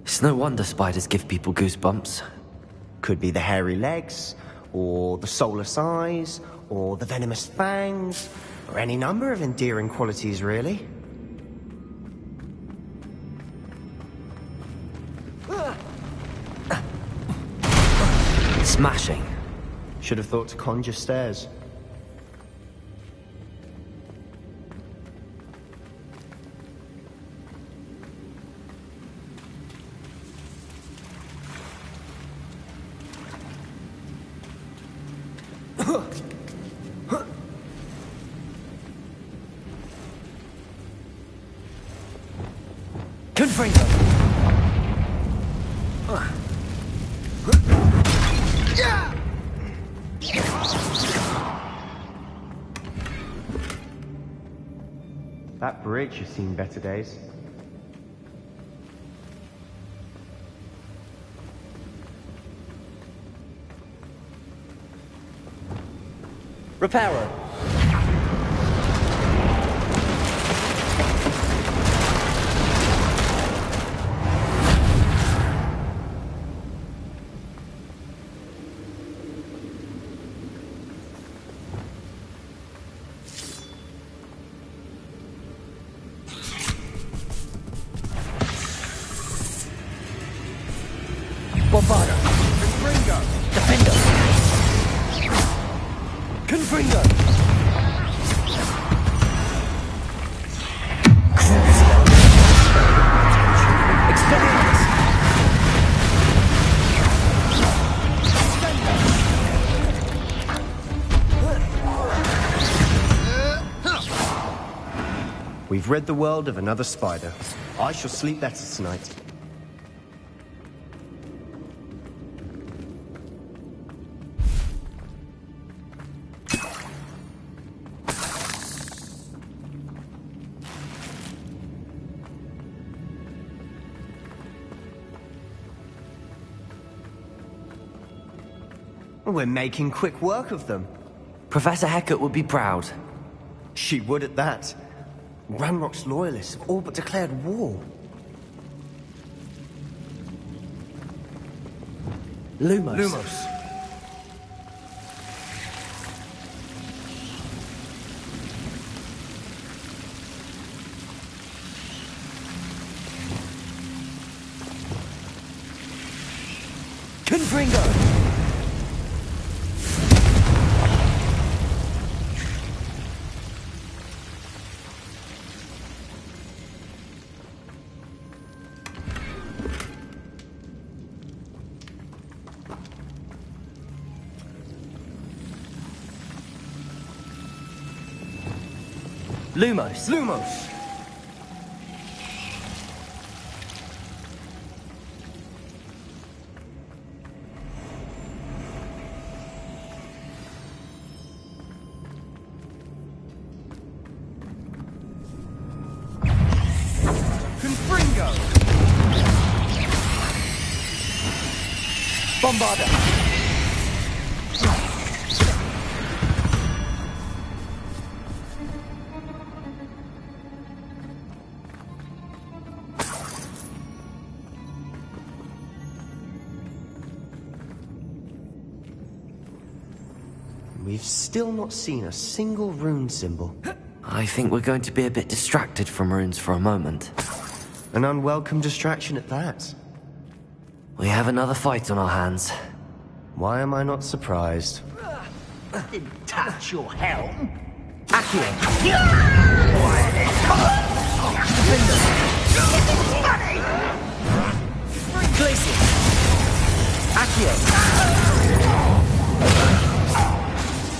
It's no wonder spiders give people goosebumps. Could be the hairy legs, or the soulless eyes, or the venomous fangs, or any number of endearing qualities, really. Smashing. Should have thought to conjure stairs. Confringo. That bridge has seen better days. Reparo. Bombarda. Confringo. Defender. Confringo. Expelliarmus. We've rid the world of another spider. I shall sleep better tonight. We're making quick work of them. Professor Hecat would be proud. She would at that. Ranrock's loyalists have all but declared war. Lumos. Lumos. Confringo. Lumos. Lumos. Confringo. Bombarda. We've still not seen a single rune symbol. I think we're going to be a bit distracted from runes for a moment. An unwelcome distraction at that. We have another fight on our hands. Why am I not surprised? Didn't touch your helm. Accio. Glacier. Accio.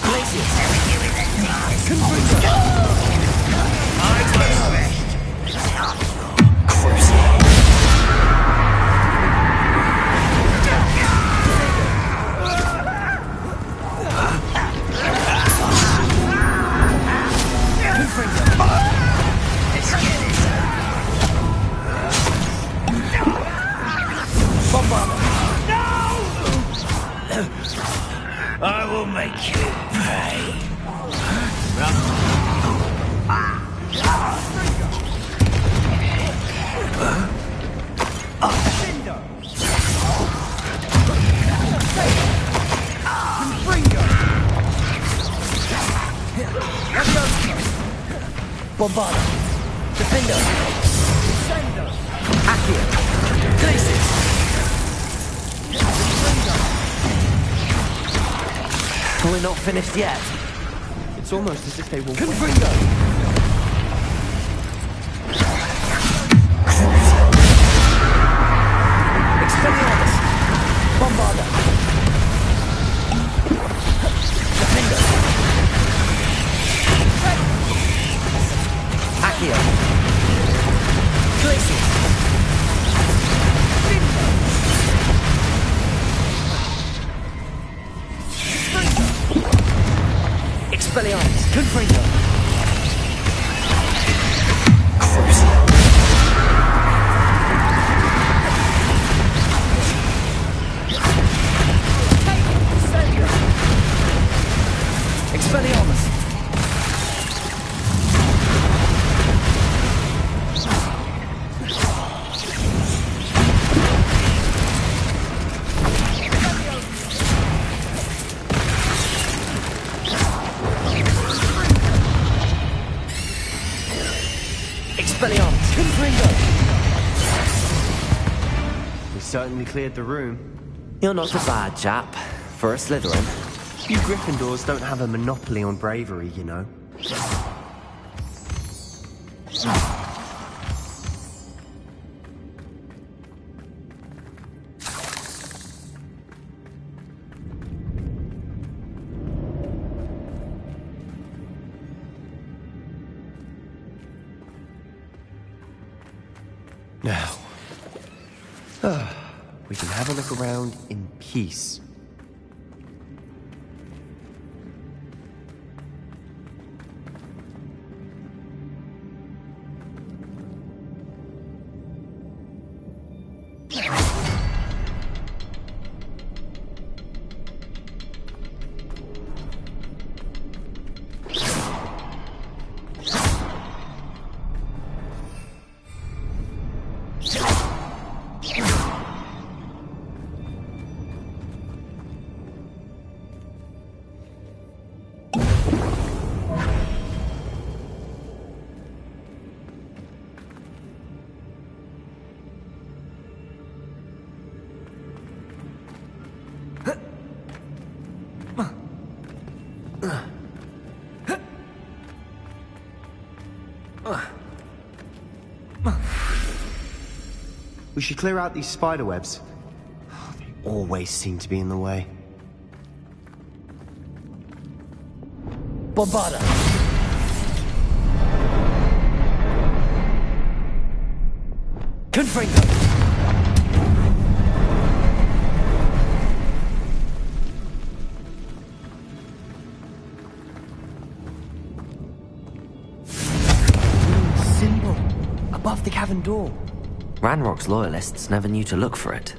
Glacier. Confringo. I'll make you pay. Bombarda. Defender. Accio. Glacis. We're not finished yet. It's almost as if they will... Confringo. Expelliarmus. Bombarda. Defender. Accio. Glacis. Expelliarmus. Confringo. Expelliarmus. Expelliarmus. Confringo. We certainly cleared the room. You're not a bad chap for a Slytherin. You Gryffindors don't have a monopoly on bravery, you know. Now, we can have a look around in peace. We should clear out these spider webs. They always seem to be in the way. Bombarda. Confringo. Symbol above the cavern door. Ranrock's loyalists never knew to look for it.